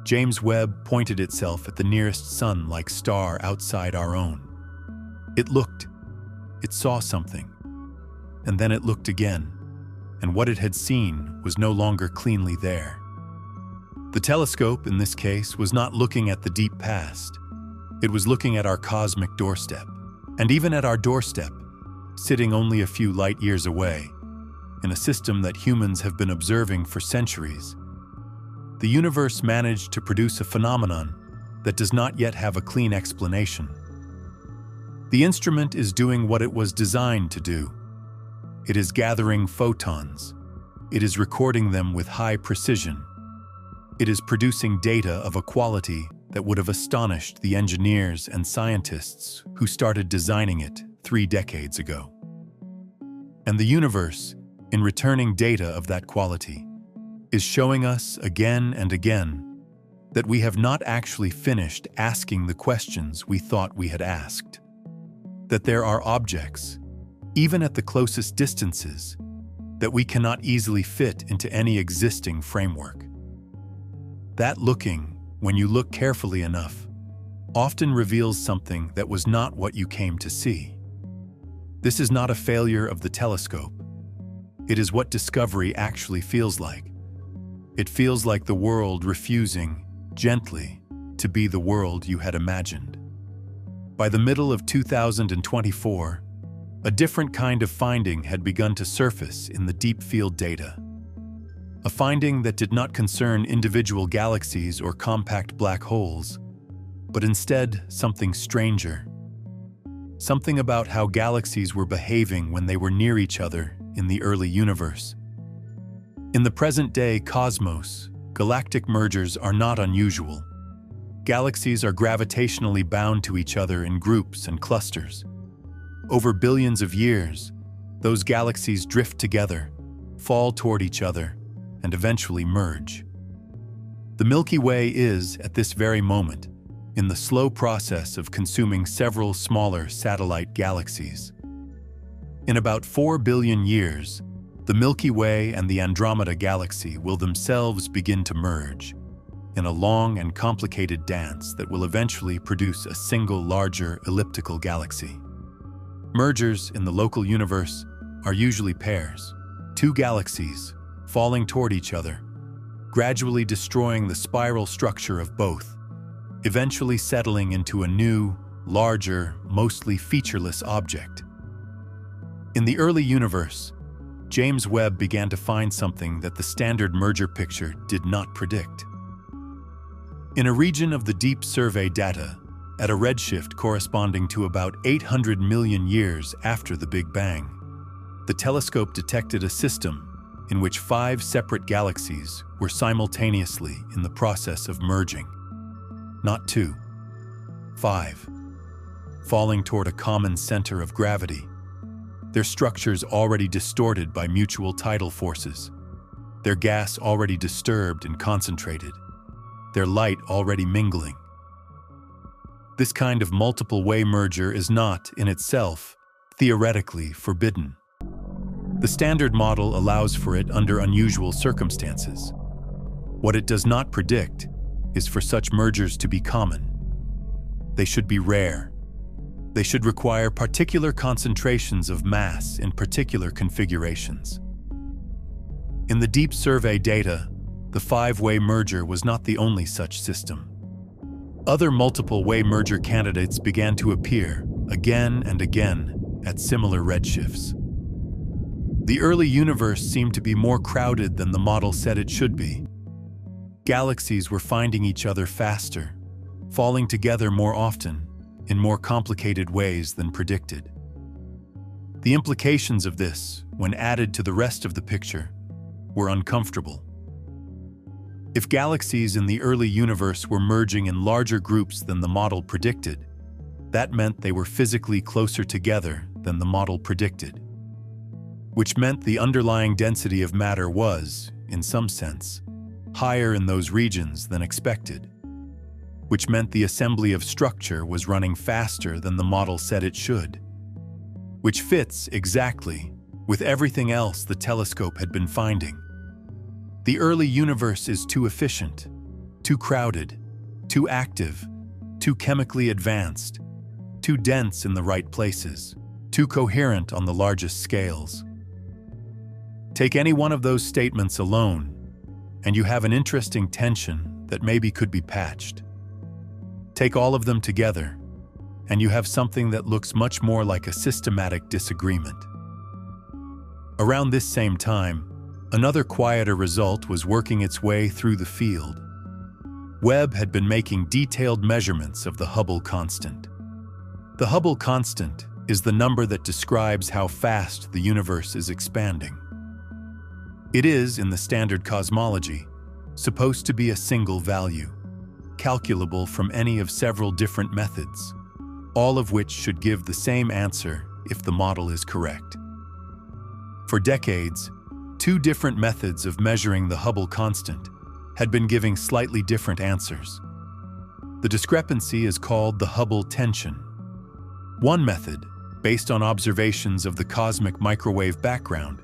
James Webb pointed itself at the nearest sun-like star outside our own. It looked, it saw something, and then it looked again, and what it had seen was no longer cleanly there. The telescope, in this case, was not looking at the deep past. It was looking at our cosmic doorstep, and even at our doorstep, sitting only a few light years away, in a system that humans have been observing for centuries. The universe managed to produce a phenomenon that does not yet have a clean explanation. The instrument is doing what it was designed to do. It is gathering photons. It is recording them with high precision. It is producing data of a quality that would have astonished the engineers and scientists who started designing it 3 decades ago. And the universe, in returning data of that quality, is showing us again and again that we have not actually finished asking the questions we thought we had asked. That there are objects, even at the closest distances, that we cannot easily fit into any existing framework. That looking, when you look carefully enough, often reveals something that was not what you came to see. This is not a failure of the telescope. It is what discovery actually feels like. It feels like the world refusing, gently, to be the world you had imagined. By the middle of 2024, a different kind of finding had begun to surface in the deep field data. A finding that did not concern individual galaxies or compact black holes, but instead something stranger. Something about how galaxies were behaving when they were near each other in the early universe. In the present-day cosmos, galactic mergers are not unusual. Galaxies are gravitationally bound to each other in groups and clusters. Over billions of years, those galaxies drift together, fall toward each other, and eventually merge. The Milky Way is, at this very moment, in the slow process of consuming several smaller satellite galaxies. In about 4 billion years, the Milky Way and the Andromeda Galaxy will themselves begin to merge in a long and complicated dance that will eventually produce a single larger elliptical galaxy. Mergers in the local universe are usually pairs, 2 galaxies falling toward each other, gradually destroying the spiral structure of both, eventually settling into a new, larger, mostly featureless object. In the early universe, James Webb began to find something that the standard merger picture did not predict. In a region of the deep survey data, at a redshift corresponding to about 800 million years after the Big Bang, the telescope detected a system in which 5 separate galaxies were simultaneously in the process of merging. Not 2, 5, falling toward a common center of gravity, their structures already distorted by mutual tidal forces, their gas already disturbed and concentrated, their light already mingling. This kind of multiple-way merger is not, in itself, theoretically forbidden. The standard model allows for it under unusual circumstances. What it does not predict is for such mergers to be common. They should be rare. They should require particular concentrations of mass in particular configurations. In the deep survey data, the 5-way merger was not the only such system. Other multiple-way merger candidates began to appear again and again at similar redshifts. The early universe seemed to be more crowded than the model said it should be. Galaxies were finding each other faster, falling together more often, in more complicated ways than predicted. The implications of this, when added to the rest of the picture, were uncomfortable. If galaxies in the early universe were merging in larger groups than the model predicted, that meant they were physically closer together than the model predicted, which meant the underlying density of matter was, in some sense, higher in those regions than expected, which meant the assembly of structure was running faster than the model said it should, which fits exactly with everything else the telescope had been finding. The early universe is too efficient, too crowded, too active, too chemically advanced, too dense in the right places, too coherent on the largest scales. Take any one of those statements alone, and you have an interesting tension that maybe could be patched. Take all of them together, and you have something that looks much more like a systematic disagreement. Around this same time, another quieter result was working its way through the field. Webb had been making detailed measurements of the Hubble constant. The Hubble constant is the number that describes how fast the universe is expanding. It is, in the standard cosmology, supposed to be a single value, calculable from any of several different methods, all of which should give the same answer if the model is correct. For decades, two different methods of measuring the Hubble constant had been giving slightly different answers. The discrepancy is called the Hubble tension. One method, based on observations of the cosmic microwave background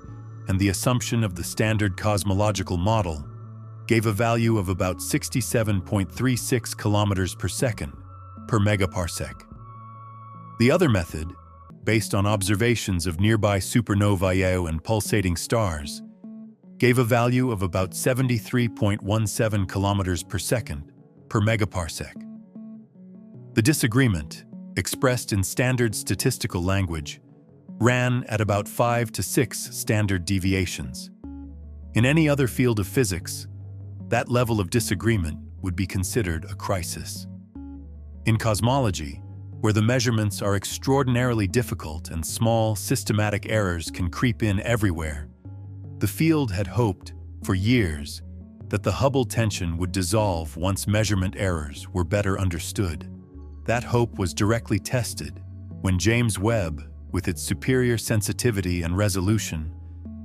and the assumption of the standard cosmological model, gave a value of about 67.36 kilometers per second per megaparsec. The other method, based on observations of nearby supernovae and pulsating stars, gave a value of about 73.17 kilometers per second per megaparsec. The disagreement, expressed in standard statistical language, ran at about 5 to 6 standard deviations. In any other field of physics, that level of disagreement would be considered a crisis. In cosmology, where the measurements are extraordinarily difficult and small, systematic errors can creep in everywhere, the field had hoped, for years, that the Hubble tension would dissolve once measurement errors were better understood. That hope was directly tested when James Webb, with its superior sensitivity and resolution,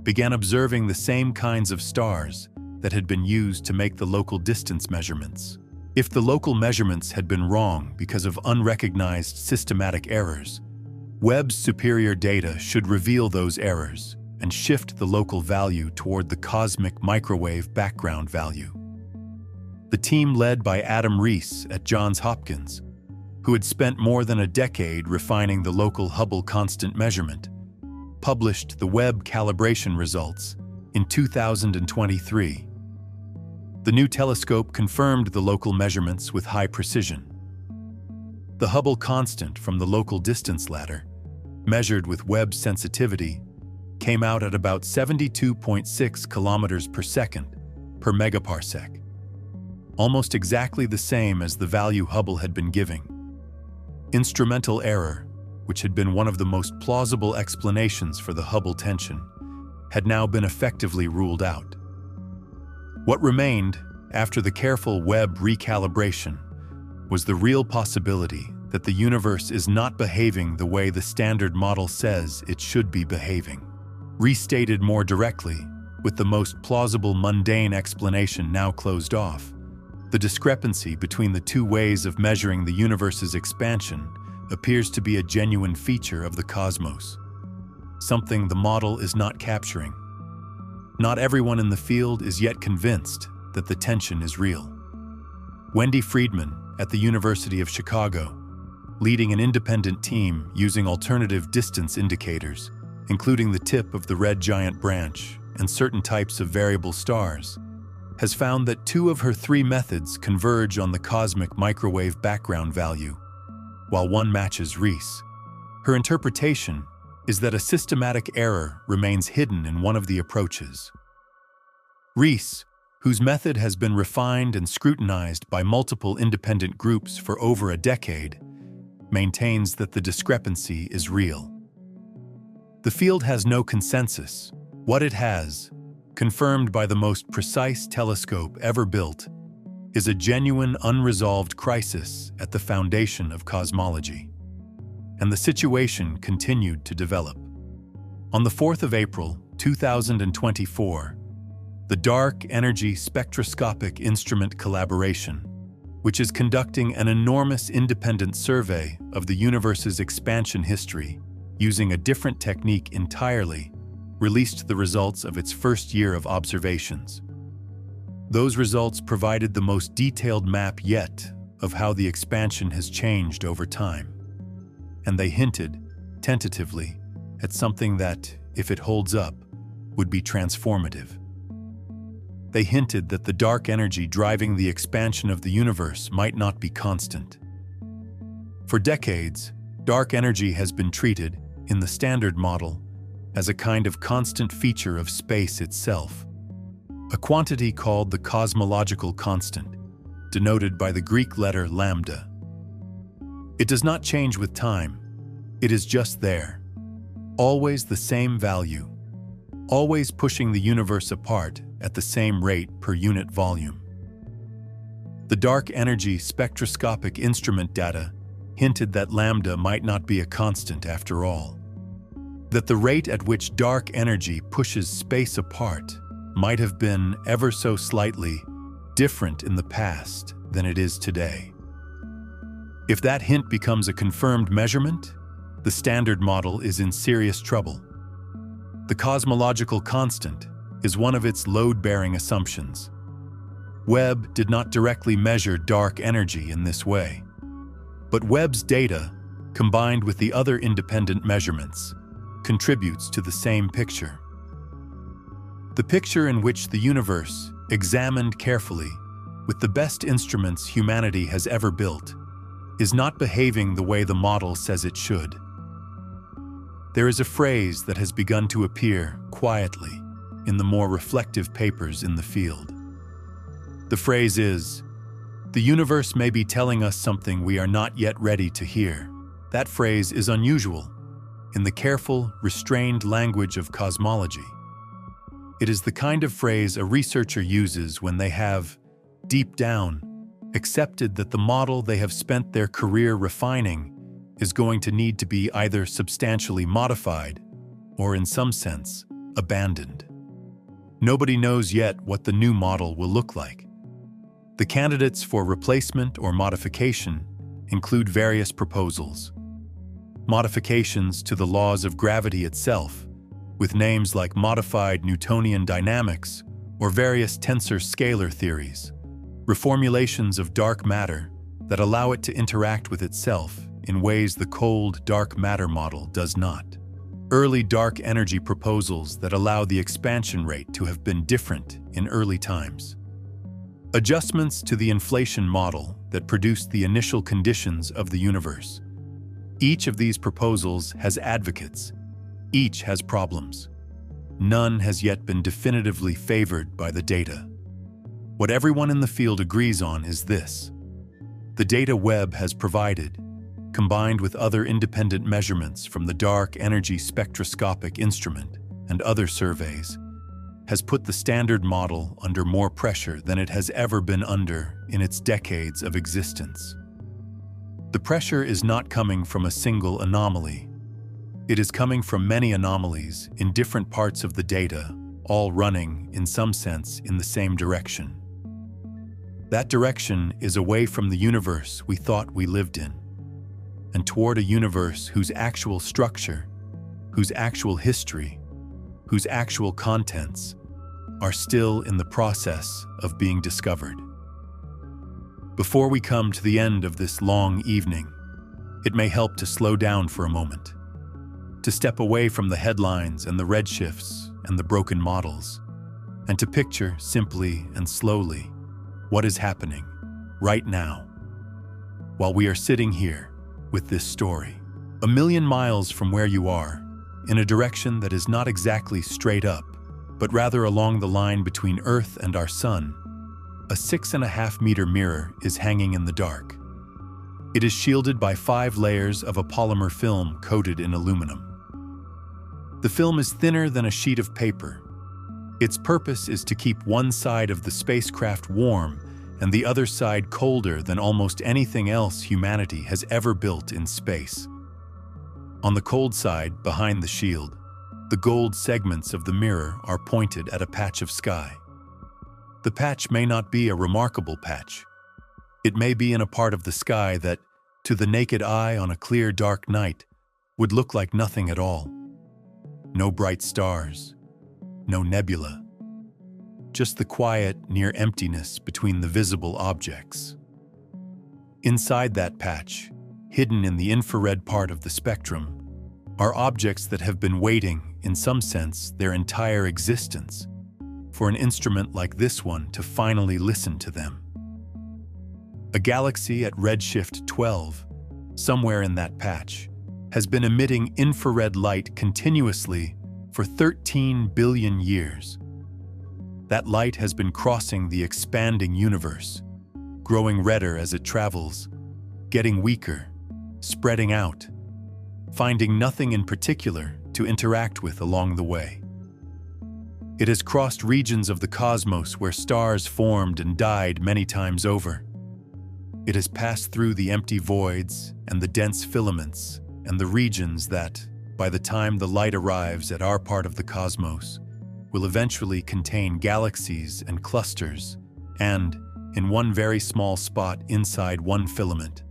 began observing the same kinds of stars that had been used to make the local distance measurements. If the local measurements had been wrong because of unrecognized systematic errors, Webb's superior data should reveal those errors and shift the local value toward the cosmic microwave background value. The team led by Adam Rees at Johns Hopkins, who had spent more than a decade refining the local Hubble constant measurement, published the Webb calibration results in 2023. The new telescope confirmed the local measurements with high precision. The Hubble constant from the local distance ladder, measured with Webb sensitivity, came out at about 72.6 kilometers per second per megaparsec, almost exactly the same as the value Hubble had been giving. Instrumental error, which had been one of the most plausible explanations for the Hubble tension, had now been effectively ruled out. What remained, after the careful Webb recalibration, was the real possibility that the universe is not behaving the way the standard model says it should be behaving. Restated more directly, with the most plausible mundane explanation now closed off, the discrepancy between the two ways of measuring the universe's expansion appears to be a genuine feature of the cosmos, something the model is not capturing. Not everyone in the field is yet convinced that the tension is real. Wendy Friedman at the University of Chicago, leading an independent team using alternative distance indicators, including the tip of the red giant branch and certain types of variable stars, has found that 2 of her 3 methods converge on the cosmic microwave background value, while one matches Rees. Her interpretation, is that a systematic error remains hidden in one of the approaches. Rees, whose method has been refined and scrutinized by multiple independent groups for over a decade, maintains that the discrepancy is real. The field has no consensus. What it has, confirmed by the most precise telescope ever built, is a genuine unresolved crisis at the foundation of cosmology. And the situation continued to develop. On the 4th of April, 2024, the Dark Energy Spectroscopic Instrument Collaboration, which is conducting an enormous independent survey of the universe's expansion history using a different technique entirely, released the results of its first year of observations. Those results provided the most detailed map yet of how the expansion has changed over time. And they hinted, tentatively, at something that, if it holds up, would be transformative. They hinted that the dark energy driving the expansion of the universe might not be constant. For decades, dark energy has been treated, in the Standard Model, as a kind of constant feature of space itself, a quantity called the cosmological constant, denoted by the Greek letter lambda. It does not change with time. It is just there, always the same value, always pushing the universe apart at the same rate per unit volume. The dark energy spectroscopic instrument data hinted that lambda might not be a constant after all, that the rate at which dark energy pushes space apart might have been ever so slightly different in the past than it is today. If that hint becomes a confirmed measurement, the Standard Model is in serious trouble. The cosmological constant is one of its load-bearing assumptions. Webb did not directly measure dark energy in this way, but Webb's data, combined with the other independent measurements, contributes to the same picture. The picture in which the universe, examined carefully, with the best instruments humanity has ever built, is not behaving the way the model says it should. There is a phrase that has begun to appear quietly in the more reflective papers in the field. The phrase is, "The universe may be telling us something we are not yet ready to hear." That phrase is unusual in the careful, restrained language of cosmology. It is the kind of phrase a researcher uses when they have, deep down, accepted that the model they have spent their career refining is going to need to be either substantially modified or, in some sense, abandoned. Nobody knows yet what the new model will look like. The candidates for replacement or modification include various proposals. Modifications to the laws of gravity itself, with names like modified Newtonian dynamics or various tensor scalar theories. Reformulations of dark matter that allow it to interact with itself in ways the cold, dark matter model does not. Early dark energy proposals that allow the expansion rate to have been different in early times. Adjustments to the inflation model that produced the initial conditions of the universe. Each of these proposals has advocates. Each has problems. None has yet been definitively favored by the data. What everyone in the field agrees on is this: the data Webb has provided, combined with other independent measurements from the Dark Energy Spectroscopic Instrument and other surveys, has put the Standard Model under more pressure than it has ever been under in its decades of existence. The pressure is not coming from a single anomaly. It is coming from many anomalies in different parts of the data, all running, in some sense, in the same direction. That direction is away from the universe we thought we lived in, and toward a universe whose actual structure, whose actual history, whose actual contents are still in the process of being discovered. Before we come to the end of this long evening, it may help to slow down for a moment, to step away from the headlines and the redshifts and the broken models, and to picture simply and slowly what is happening right now, while we are sitting here with this story. A million miles from where you are, in a direction that is not exactly straight up, but rather along the line between Earth and our Sun, a 6.5-meter mirror is hanging in the dark. It is shielded by 5 layers of a polymer film coated in aluminum. The film is thinner than a sheet of paper. Its purpose is to keep one side of the spacecraft warm and the other side colder than almost anything else humanity has ever built in space. On the cold side, behind the shield, the gold segments of the mirror are pointed at a patch of sky. The patch may not be a remarkable patch. It may be in a part of the sky that, to the naked eye on a clear, dark night, would look like nothing at all. No bright stars, no nebula. Just the quiet, near emptiness between the visible objects. Inside that patch, hidden in the infrared part of the spectrum, are objects that have been waiting, in some sense, their entire existence, for an instrument like this one to finally listen to them. A galaxy at redshift 12, somewhere in that patch, has been emitting infrared light continuously for 13 billion years. That light has been crossing the expanding universe, growing redder as it travels, getting weaker, spreading out, finding nothing in particular to interact with along the way. It has crossed regions of the cosmos where stars formed and died many times over. It has passed through the empty voids and the dense filaments and the regions that, by the time the light arrives at our part of the cosmos, will eventually contain galaxies and clusters, and, in one very small spot inside one filament,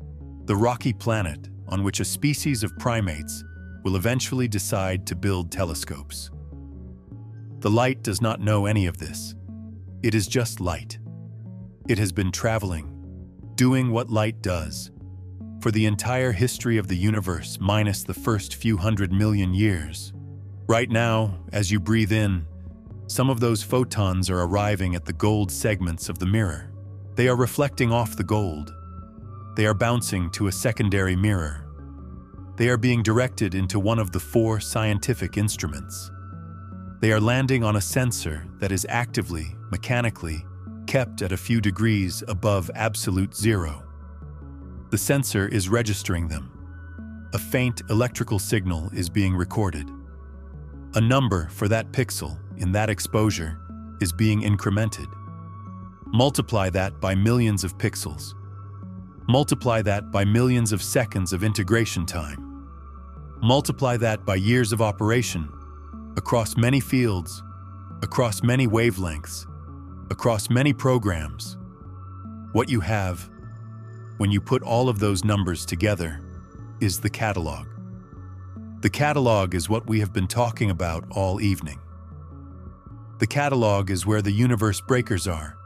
the rocky planet on which a species of primates will eventually decide to build telescopes. The light does not know any of this. It is just light. It has been traveling, doing what light does, for the entire history of the universe minus the first few 100 million years. Right now, as you breathe in, some of those photons are arriving at the gold segments of the mirror. They are reflecting off the gold. They are bouncing to a secondary mirror. They are being directed into one of the 4 scientific instruments. They are landing on a sensor that is actively, mechanically, kept at a few degrees above absolute zero. The sensor is registering them. A faint electrical signal is being recorded. A number for that pixel in that exposure is being incremented. Multiply that by millions of pixels. Multiply that by millions of seconds of integration time. Multiply that by years of operation, across many fields, across many wavelengths, across many programs. What you have, when you put all of those numbers together, is the catalog. The catalog is what we have been talking about all evening. The catalog is where the universe breakers are,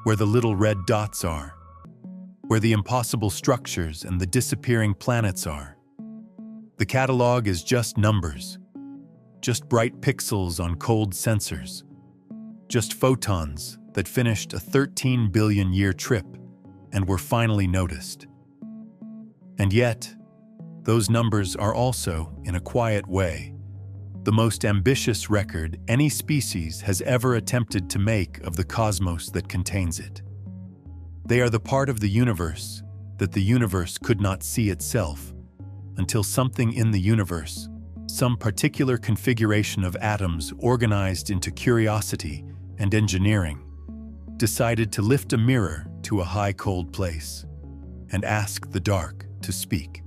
where the little red dots are, where the impossible structures and the disappearing planets are. The catalog is just numbers, just bright pixels on cold sensors, just photons that finished a 13 billion year trip and were finally noticed. And yet, those numbers are also, in a quiet way, the most ambitious record any species has ever attempted to make of the cosmos that contains it. They are the part of the universe that the universe could not see itself until something in the universe, some particular configuration of atoms organized into curiosity and engineering, decided to lift a mirror to a high cold place and ask the dark to speak.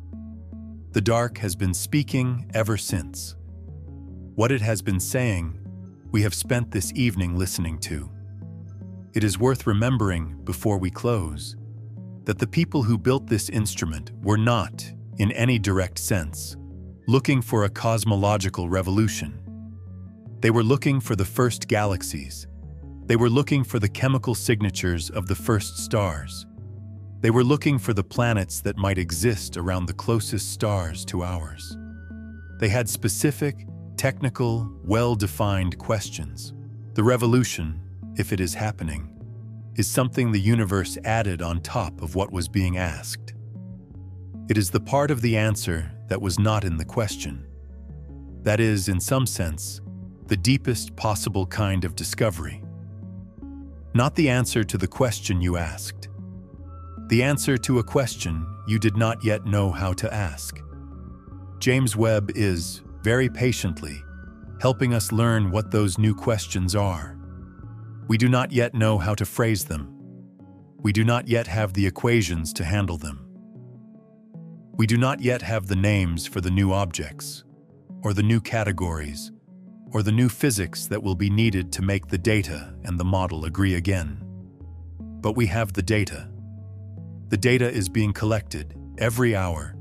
The dark has been speaking ever since. What it has been saying, we have spent this evening listening to. It is worth remembering, before we close, that the people who built this instrument were not, in any direct sense, looking for a cosmological revolution. They were looking for the first galaxies. They were looking for the chemical signatures of the first stars. They were looking for the planets that might exist around the closest stars to ours. They had specific, technical, well-defined questions. The revolution, if it is happening, is something the universe added on top of what was being asked. It is the part of the answer that was not in the question. That is, in some sense, the deepest possible kind of discovery. Not the answer to the question you asked. The answer to a question you did not yet know how to ask. James Webb is, very patiently, helping us learn what those new questions are. We do not yet know how to phrase them. We do not yet have the equations to handle them. We do not yet have the names for the new objects, or the new categories, or the new physics that will be needed to make the data and the model agree again. But we have the data. The data is being collected every hour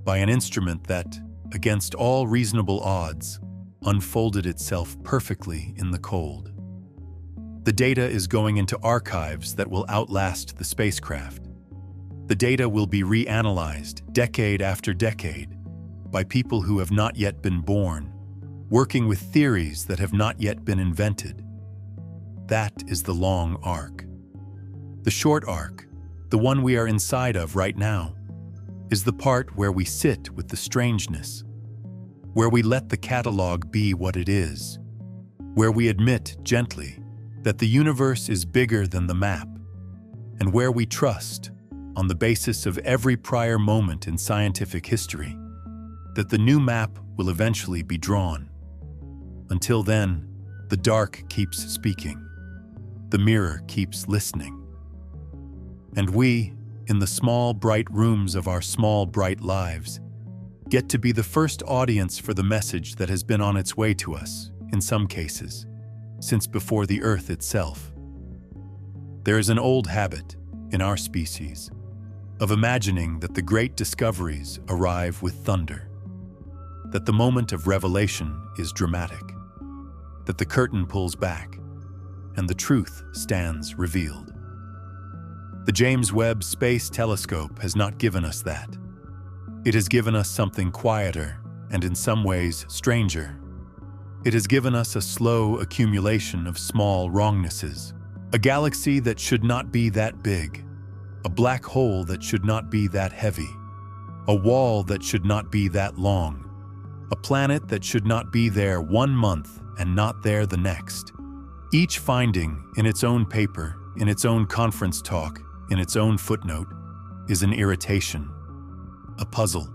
by an instrument that, against all reasonable odds, unfolded itself perfectly in the cold. The data is going into archives that will outlast the spacecraft. The data will be reanalyzed decade after decade by people who have not yet been born, working with theories that have not yet been invented. That is the long arc. The short arc, the one we are inside of right now, is the part where we sit with the strangeness, where we let the catalog be what it is, where we admit gently that the universe is bigger than the map, and where we trust, on the basis of every prior moment in scientific history, that the new map will eventually be drawn. Until then, the dark keeps speaking. The mirror keeps listening. And we, in the small, bright rooms of our small, bright lives, get to be the first audience for the message that has been on its way to us, in some cases, since before the Earth itself. There is an old habit, in our species, of imagining that the great discoveries arrive with thunder, that the moment of revelation is dramatic, that the curtain pulls back, and the truth stands revealed. The James Webb Space Telescope has not given us that. It has given us something quieter and in some ways stranger. It has given us a slow accumulation of small wrongnesses, a galaxy that should not be that big, a black hole that should not be that heavy, a wall that should not be that long, a planet that should not be there 1 month and not there the next. Each finding, in its own paper, in its own conference talk, in its own footnote, is an irritation, a puzzle,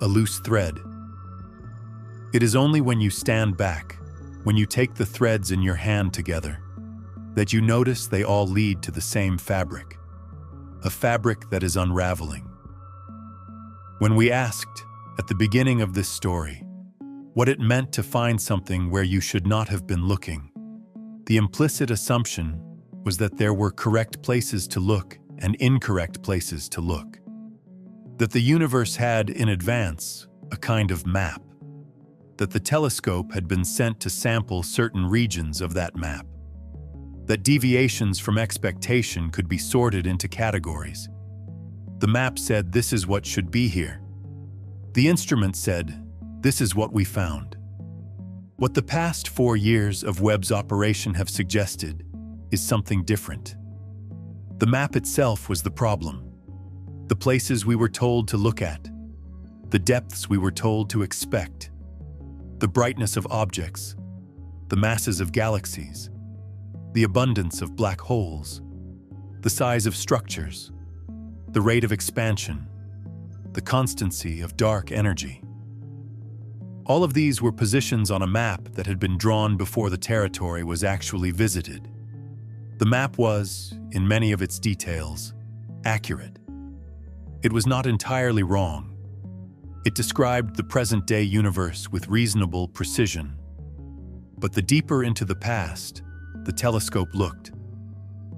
a loose thread. It is only when you stand back, when you take the threads in your hand together, that you notice they all lead to the same fabric, a fabric that is unraveling. When we asked, at the beginning of this story, what it meant to find something where you should not have been looking, the implicit assumption was that there were correct places to look and incorrect places to look. That the universe had, in advance, a kind of map. That the telescope had been sent to sample certain regions of that map. That deviations from expectation could be sorted into categories. The map said, this is what should be here. The instrument said, this is what we found. What the past 4 years of Webb's operation have suggested is something different. The map itself was the problem. The places we were told to look at, the depths we were told to expect, the brightness of objects, the masses of galaxies, the abundance of black holes, the size of structures, the rate of expansion, the constancy of dark energy. All of these were positions on a map that had been drawn before the territory was actually visited. The map was, in many of its details, accurate. It was not entirely wrong. It described the present-day universe with reasonable precision. But the deeper into the past the telescope looked,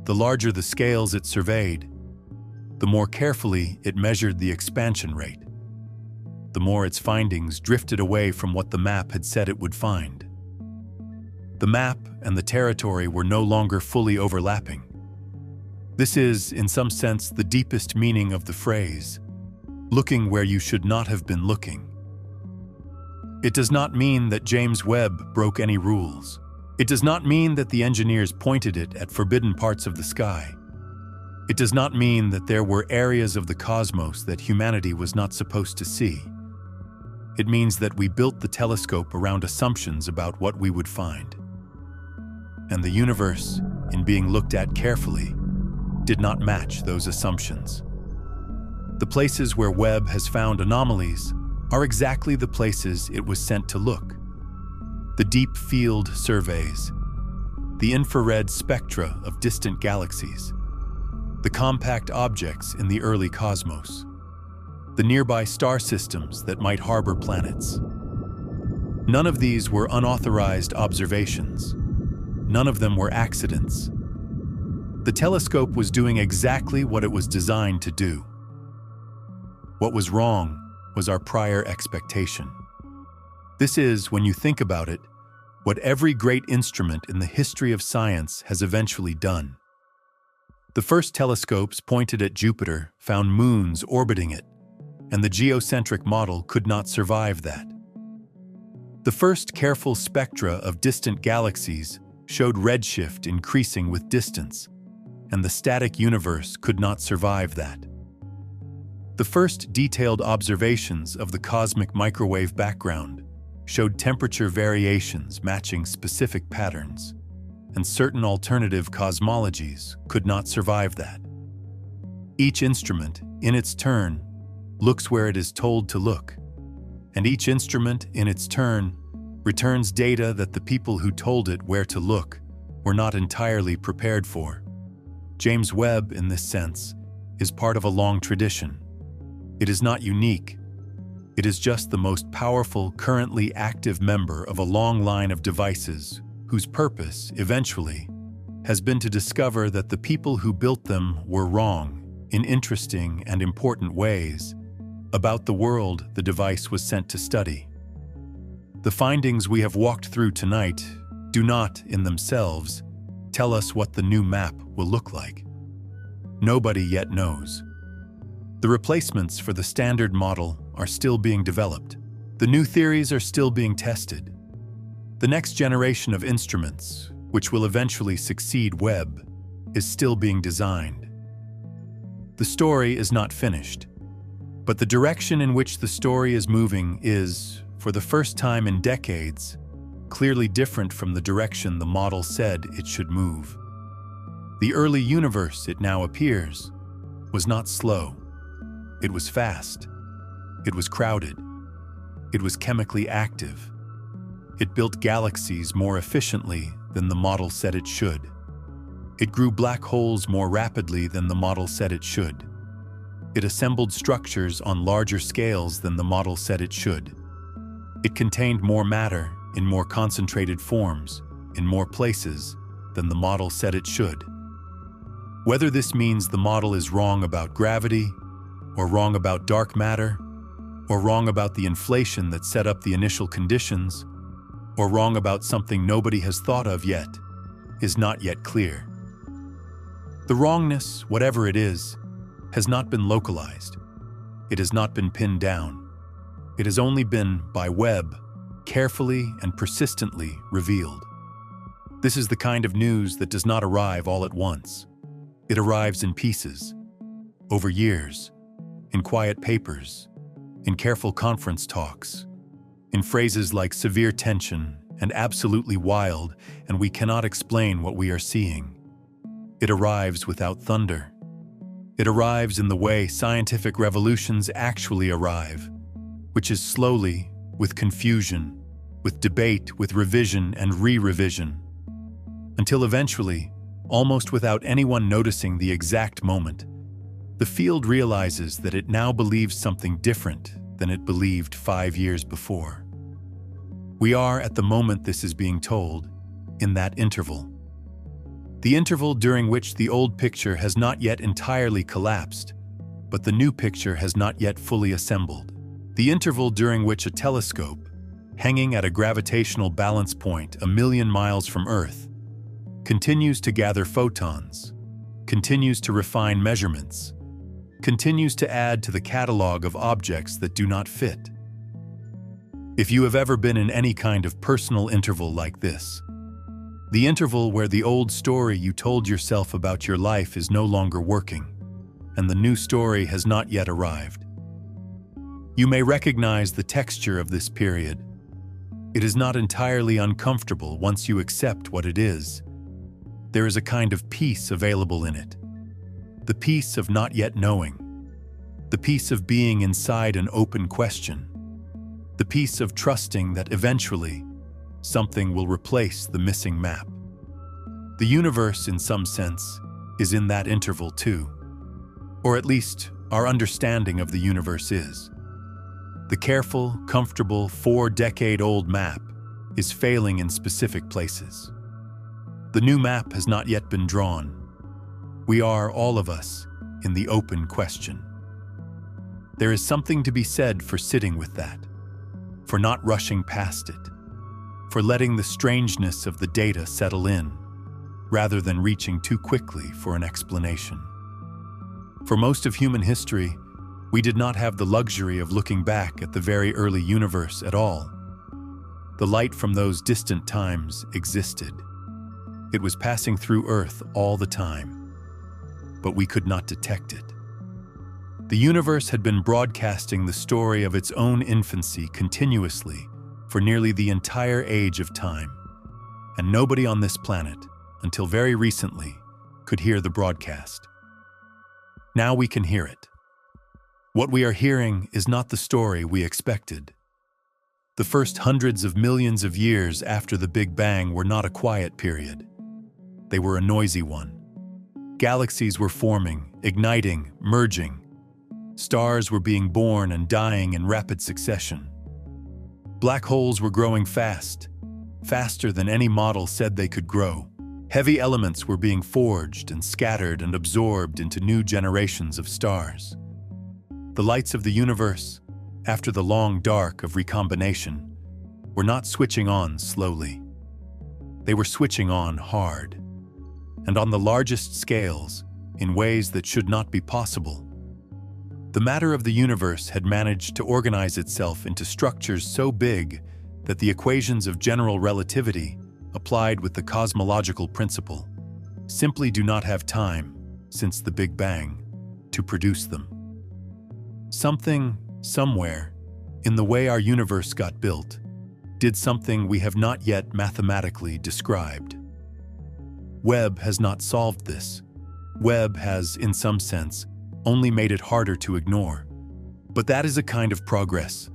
the larger the scales it surveyed, the more carefully it measured the expansion rate, the more its findings drifted away from what the map had said it would find. The map and the territory were no longer fully overlapping. This is, in some sense, the deepest meaning of the phrase, looking where you should not have been looking. It does not mean that James Webb broke any rules. It does not mean that the engineers pointed it at forbidden parts of the sky. It does not mean that there were areas of the cosmos that humanity was not supposed to see. It means that we built the telescope around assumptions about what we would find. And the universe, in being looked at carefully, did not match those assumptions. The places where Webb has found anomalies are exactly the places it was sent to look. The deep field surveys, the infrared spectra of distant galaxies, the compact objects in the early cosmos, the nearby star systems that might harbor planets. None of these were unauthorized observations. None of them were accidents. The telescope was doing exactly what it was designed to do. What was wrong was our prior expectation. This is, when you think about it, what every great instrument in the history of science has eventually done. The first telescopes pointed at Jupiter found moons orbiting it, and the geocentric model could not survive that. The first careful spectra of distant galaxies showed redshift increasing with distance, and the static universe could not survive that. The first detailed observations of the cosmic microwave background showed temperature variations matching specific patterns, and certain alternative cosmologies could not survive that. Each instrument, in its turn, looks where it is told to look, and each instrument, in its turn, returns data that the people who told it where to look were not entirely prepared for. James Webb, in this sense, is part of a long tradition. It is not unique. It is just the most powerful, currently active member of a long line of devices whose purpose, eventually, has been to discover that the people who built them were wrong in interesting and important ways about the world the device was sent to study. The findings we have walked through tonight do not, in themselves, tell us what the new map will look like. Nobody yet knows. The replacements for the standard model are still being developed. The new theories are still being tested. The next generation of instruments, which will eventually succeed Webb, is still being designed. The story is not finished, but the direction in which the story is moving is, for the first time in decades, clearly different from the direction the model said it should move. The early universe, it now appears, was not slow. It was fast. It was crowded. It was chemically active. It built galaxies more efficiently than the model said it should. It grew black holes more rapidly than the model said it should. It assembled structures on larger scales than the model said it should. It contained more matter in more concentrated forms, in more places, than the model said it should. Whether this means the model is wrong about gravity, or wrong about dark matter, or wrong about the inflation that set up the initial conditions, or wrong about something nobody has thought of yet, is not yet clear. The wrongness, whatever it is, has not been localized. It has not been pinned down. It has only been, by Webb, carefully and persistently revealed. This is the kind of news that does not arrive all at once. It arrives in pieces, over years, in quiet papers, in careful conference talks, in phrases like severe tension and absolutely wild, and we cannot explain what we are seeing. It arrives without thunder. It arrives in the way scientific revolutions actually arrive, which is slowly, with confusion, with debate, with revision and re-revision, until eventually, almost without anyone noticing the exact moment, the field realizes that it now believes something different than it believed 5 years before. We are, at the moment this is being told, in that interval. The interval during which the old picture has not yet entirely collapsed, but the new picture has not yet fully assembled. The interval during which a telescope, hanging at a gravitational balance point 1,000,000 miles from Earth, continues to gather photons, continues to refine measurements, continues to add to the catalog of objects that do not fit. If you have ever been in any kind of personal interval like this, the interval where the old story you told yourself about your life is no longer working, and the new story has not yet arrived. You may recognize the texture of this period. It is not entirely uncomfortable once you accept what it is. There is a kind of peace available in it. The peace of not yet knowing. The peace of being inside an open question. The peace of trusting that eventually something will replace the missing map. The universe, in some sense, is in that interval too. Or at least, our understanding of the universe is. The careful, comfortable, 4-decade-old map is failing in specific places. The new map has not yet been drawn. We are, all of us, in the open question. There is something to be said for sitting with that, for not rushing past it, for letting the strangeness of the data settle in, rather than reaching too quickly for an explanation. For most of human history, we did not have the luxury of looking back at the very early universe at all. The light from those distant times existed. It was passing through Earth all the time, but we could not detect it. The universe had been broadcasting the story of its own infancy continuously for nearly the entire age of time, and nobody on this planet, until very recently, could hear the broadcast. Now we can hear it. What we are hearing is not the story we expected. The first hundreds of millions of years after the Big Bang were not a quiet period. They were a noisy one. Galaxies were forming, igniting, merging. Stars were being born and dying in rapid succession. Black holes were growing fast, faster than any model said they could grow. Heavy elements were being forged and scattered and absorbed into new generations of stars. The lights of the universe, after the long dark of recombination, were not switching on slowly. They were switching on hard, and on the largest scales, in ways that should not be possible. The matter of the universe had managed to organize itself into structures so big that the equations of general relativity, applied with the cosmological principle, simply do not have time, since the Big Bang, to produce them. Something, somewhere, in the way our universe got built, did something we have not yet mathematically described. Webb has not solved this. Webb has, in some sense, only made it harder to ignore. But that is a kind of progress.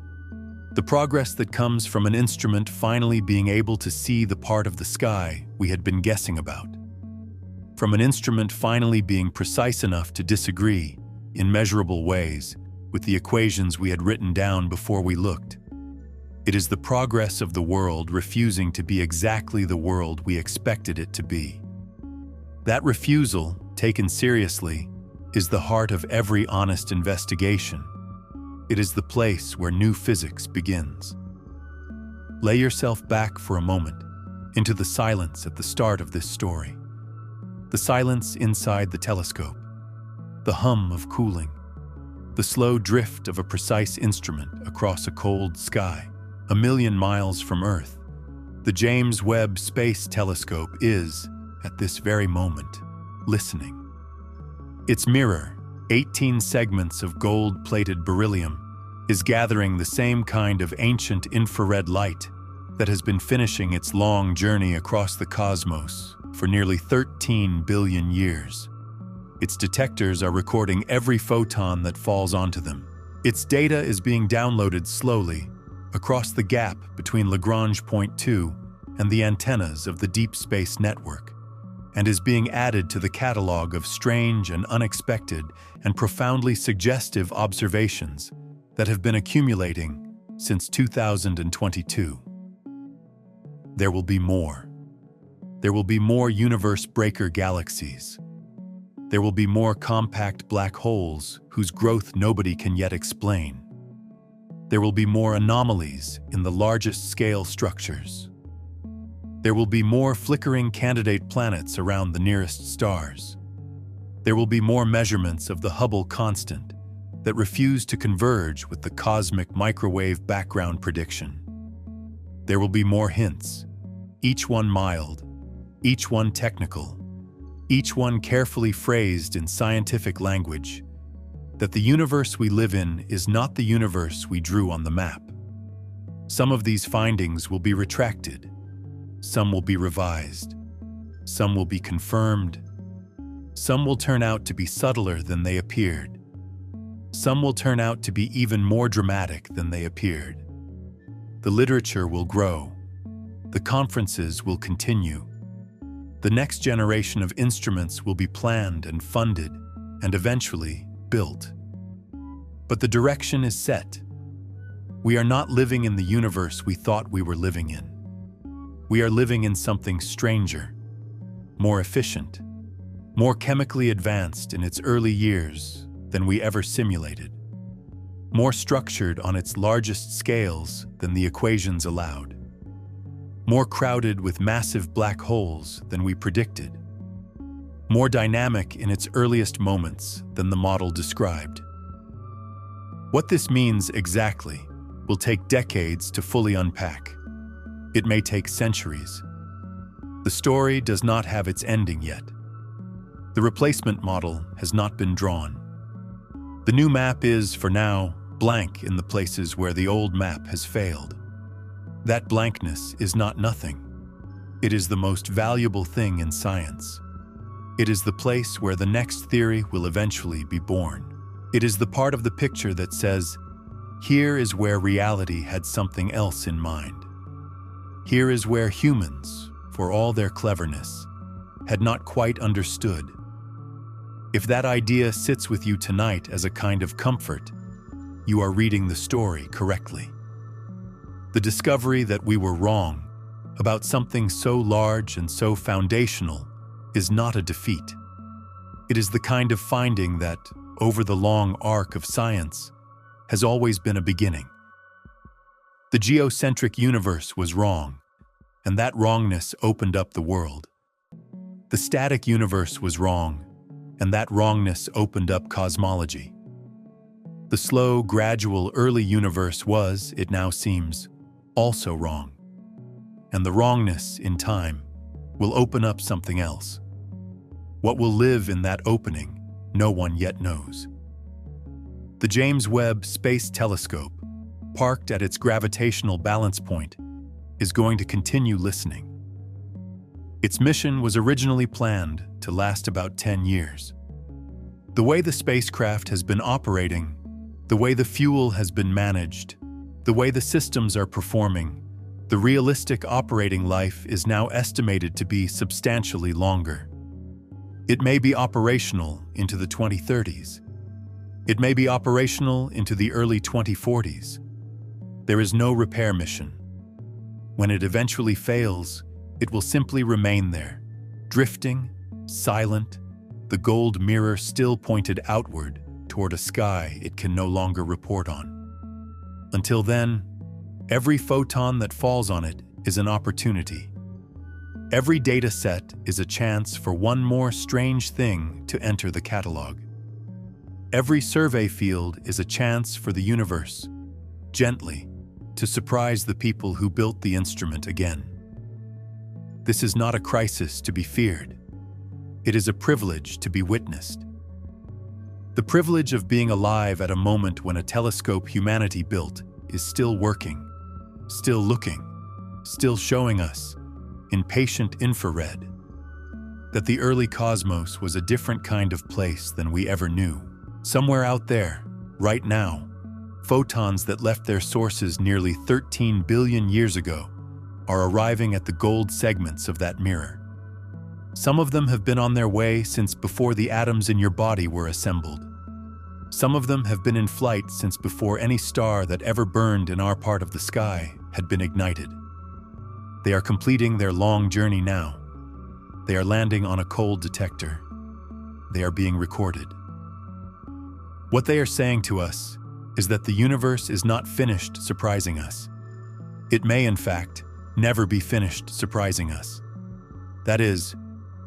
The progress that comes from an instrument finally being able to see the part of the sky we had been guessing about. From an instrument finally being precise enough to disagree, in measurable ways, with the equations we had written down before we looked. It is the progress of the world refusing to be exactly the world we expected it to be. That refusal, taken seriously, is the heart of every honest investigation. It is the place where new physics begins. Lay yourself back for a moment into the silence at the start of this story. The silence inside the telescope, the hum of cooling, the slow drift of a precise instrument across a cold sky, 1,000,000 miles from Earth. The James Webb Space Telescope is, at this very moment, listening. Its mirror, 18 segments of gold-plated beryllium, is gathering the same kind of ancient infrared light that has been finishing its long journey across the cosmos for nearly 13 billion years. Its detectors are recording every photon that falls onto them. Its data is being downloaded slowly across the gap between Lagrange point 2 and the antennas of the Deep Space Network, and is being added to the catalog of strange and unexpected and profoundly suggestive observations that have been accumulating since 2022. There will be more. There will be more universe-breaker galaxies. There will be more compact black holes whose growth nobody can yet explain. There will be more anomalies in the largest scale structures. There will be more flickering candidate planets around the nearest stars. There will be more measurements of the Hubble constant that refuse to converge with the cosmic microwave background prediction. There will be more hints, each one mild, each one technical, each one carefully phrased in scientific language, that the universe we live in is not the universe we drew on the map. Some of these findings will be retracted, some will be revised, some will be confirmed, some will turn out to be subtler than they appeared, some will turn out to be even more dramatic than they appeared. The literature will grow, the conferences will continue, the next generation of instruments will be planned and funded and eventually built. But the direction is set. We are not living in the universe we thought we were living in. We are living in something stranger, more efficient, more chemically advanced in its early years than we ever simulated, more structured on its largest scales than the equations allowed, more crowded with massive black holes than we predicted, more dynamic in its earliest moments than the model described. What this means exactly will take decades to fully unpack. It may take centuries. The story does not have its ending yet. The replacement model has not been drawn. The new map is, for now, blank in the places where the old map has failed. That blankness is not nothing. It is the most valuable thing in science. It is the place where the next theory will eventually be born. It is the part of the picture that says, here is where reality had something else in mind. Here is where humans, for all their cleverness, had not quite understood. If that idea sits with you tonight as a kind of comfort, you are reading the story correctly. The discovery that we were wrong about something so large and so foundational is not a defeat. It is the kind of finding that, over the long arc of science, has always been a beginning. The geocentric universe was wrong, and that wrongness opened up the world. The static universe was wrong, and that wrongness opened up cosmology. The slow, gradual, early universe was, it now seems, also wrong. And the wrongness, in time, will open up something else. What will live in that opening, no one yet knows. The James Webb Space Telescope, parked at its gravitational balance point, is going to continue listening. Its mission was originally planned to last about 10 years. The way the spacecraft has been operating, the way the fuel has been managed, the way the systems are performing, the realistic operating life is now estimated to be substantially longer. It may be operational into the 2030s. It may be operational into the early 2040s. There is no repair mission. When it eventually fails, it will simply remain there, drifting, silent, the gold mirror still pointed outward toward a sky it can no longer report on. Until then, every photon that falls on it is an opportunity. Every data set is a chance for one more strange thing to enter the catalog. Every survey field is a chance for the universe, gently, to surprise the people who built the instrument again. This is not a crisis to be feared. It is a privilege to be witnessed. The privilege of being alive at a moment when a telescope humanity built is still working, still looking, still showing us, in patient infrared, that the early cosmos was a different kind of place than we ever knew. Somewhere out there, right now, photons that left their sources nearly 13 billion years ago are arriving at the gold segments of that mirror. Some of them have been on their way since before the atoms in your body were assembled. Some of them have been in flight since before any star that ever burned in our part of the sky had been ignited. They are completing their long journey now. They are landing on a cold detector. They are being recorded. What they are saying to us is that the universe is not finished surprising us. It may, in fact, never be finished surprising us. That is,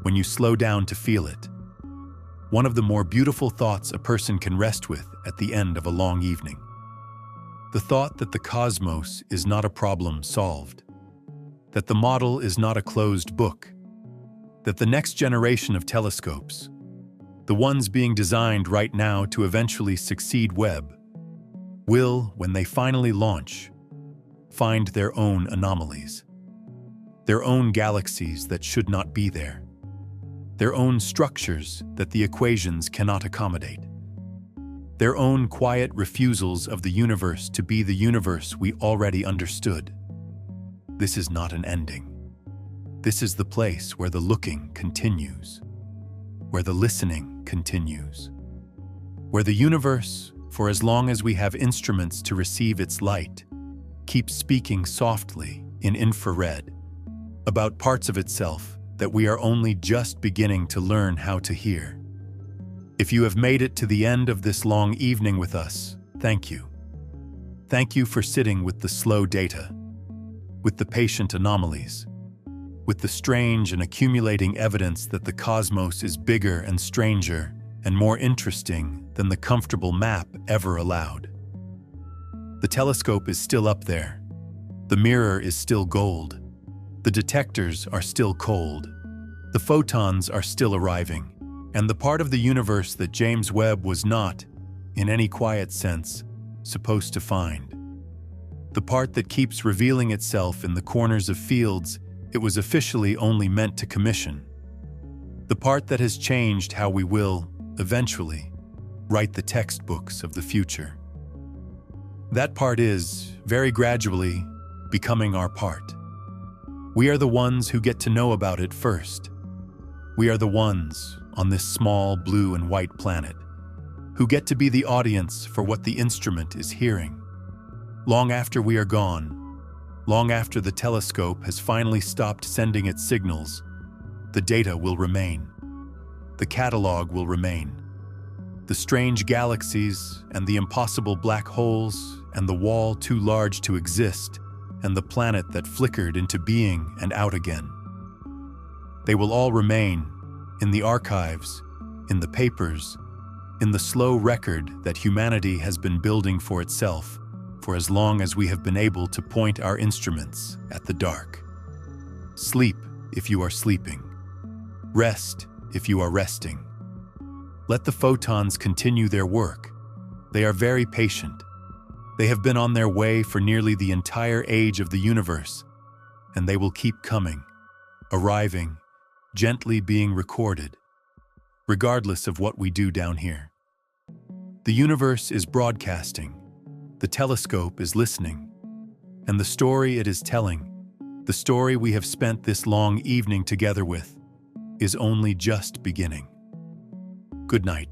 when you slow down to feel it. One of the more beautiful thoughts a person can rest with at the end of a long evening. The thought that the cosmos is not a problem solved, that the model is not a closed book, that the next generation of telescopes, the ones being designed right now to eventually succeed Webb, will, when they finally launch, find their own anomalies, their own galaxies that should not be there, their own structures that the equations cannot accommodate, their own quiet refusals of the universe to be the universe we already understood. This is not an ending. This is the place where the looking continues, where the listening continues, where the universe, for as long as we have instruments to receive its light, keeps speaking softly in infrared about parts of itself that we are only just beginning to learn how to hear. If you have made it to the end of this long evening with us, thank you. Thank you for sitting with the slow data, with the patient anomalies, with the strange and accumulating evidence that the cosmos is bigger and stranger and more interesting than the comfortable map ever allowed. The telescope is still up there. The mirror is still gold. The detectors are still cold. The photons are still arriving. And the part of the universe that James Webb was not, in any quiet sense, supposed to find. The part that keeps revealing itself in the corners of fields it was officially only meant to commission. The part that has changed how we will, eventually, write the textbooks of the future. That part is, very gradually, becoming our part. We are the ones who get to know about it first. We are the ones, on this small blue and white planet, who get to be the audience for what the instrument is hearing. Long after we are gone, long after the telescope has finally stopped sending its signals, the data will remain. The catalog will remain. The strange galaxies and the impossible black holes and the wall too large to exist and the planet that flickered into being and out again. They will all remain in the archives, in the papers, in the slow record that humanity has been building for itself for as long as we have been able to point our instruments at the dark. Sleep if you are sleeping. Rest if you are resting. Let the photons continue their work. They are very patient. They have been on their way for nearly the entire age of the universe, and they will keep coming, arriving, gently being recorded, regardless of what we do down here. The universe is broadcasting, the telescope is listening, and the story it is telling, the story we have spent this long evening together with, is only just beginning. Good night.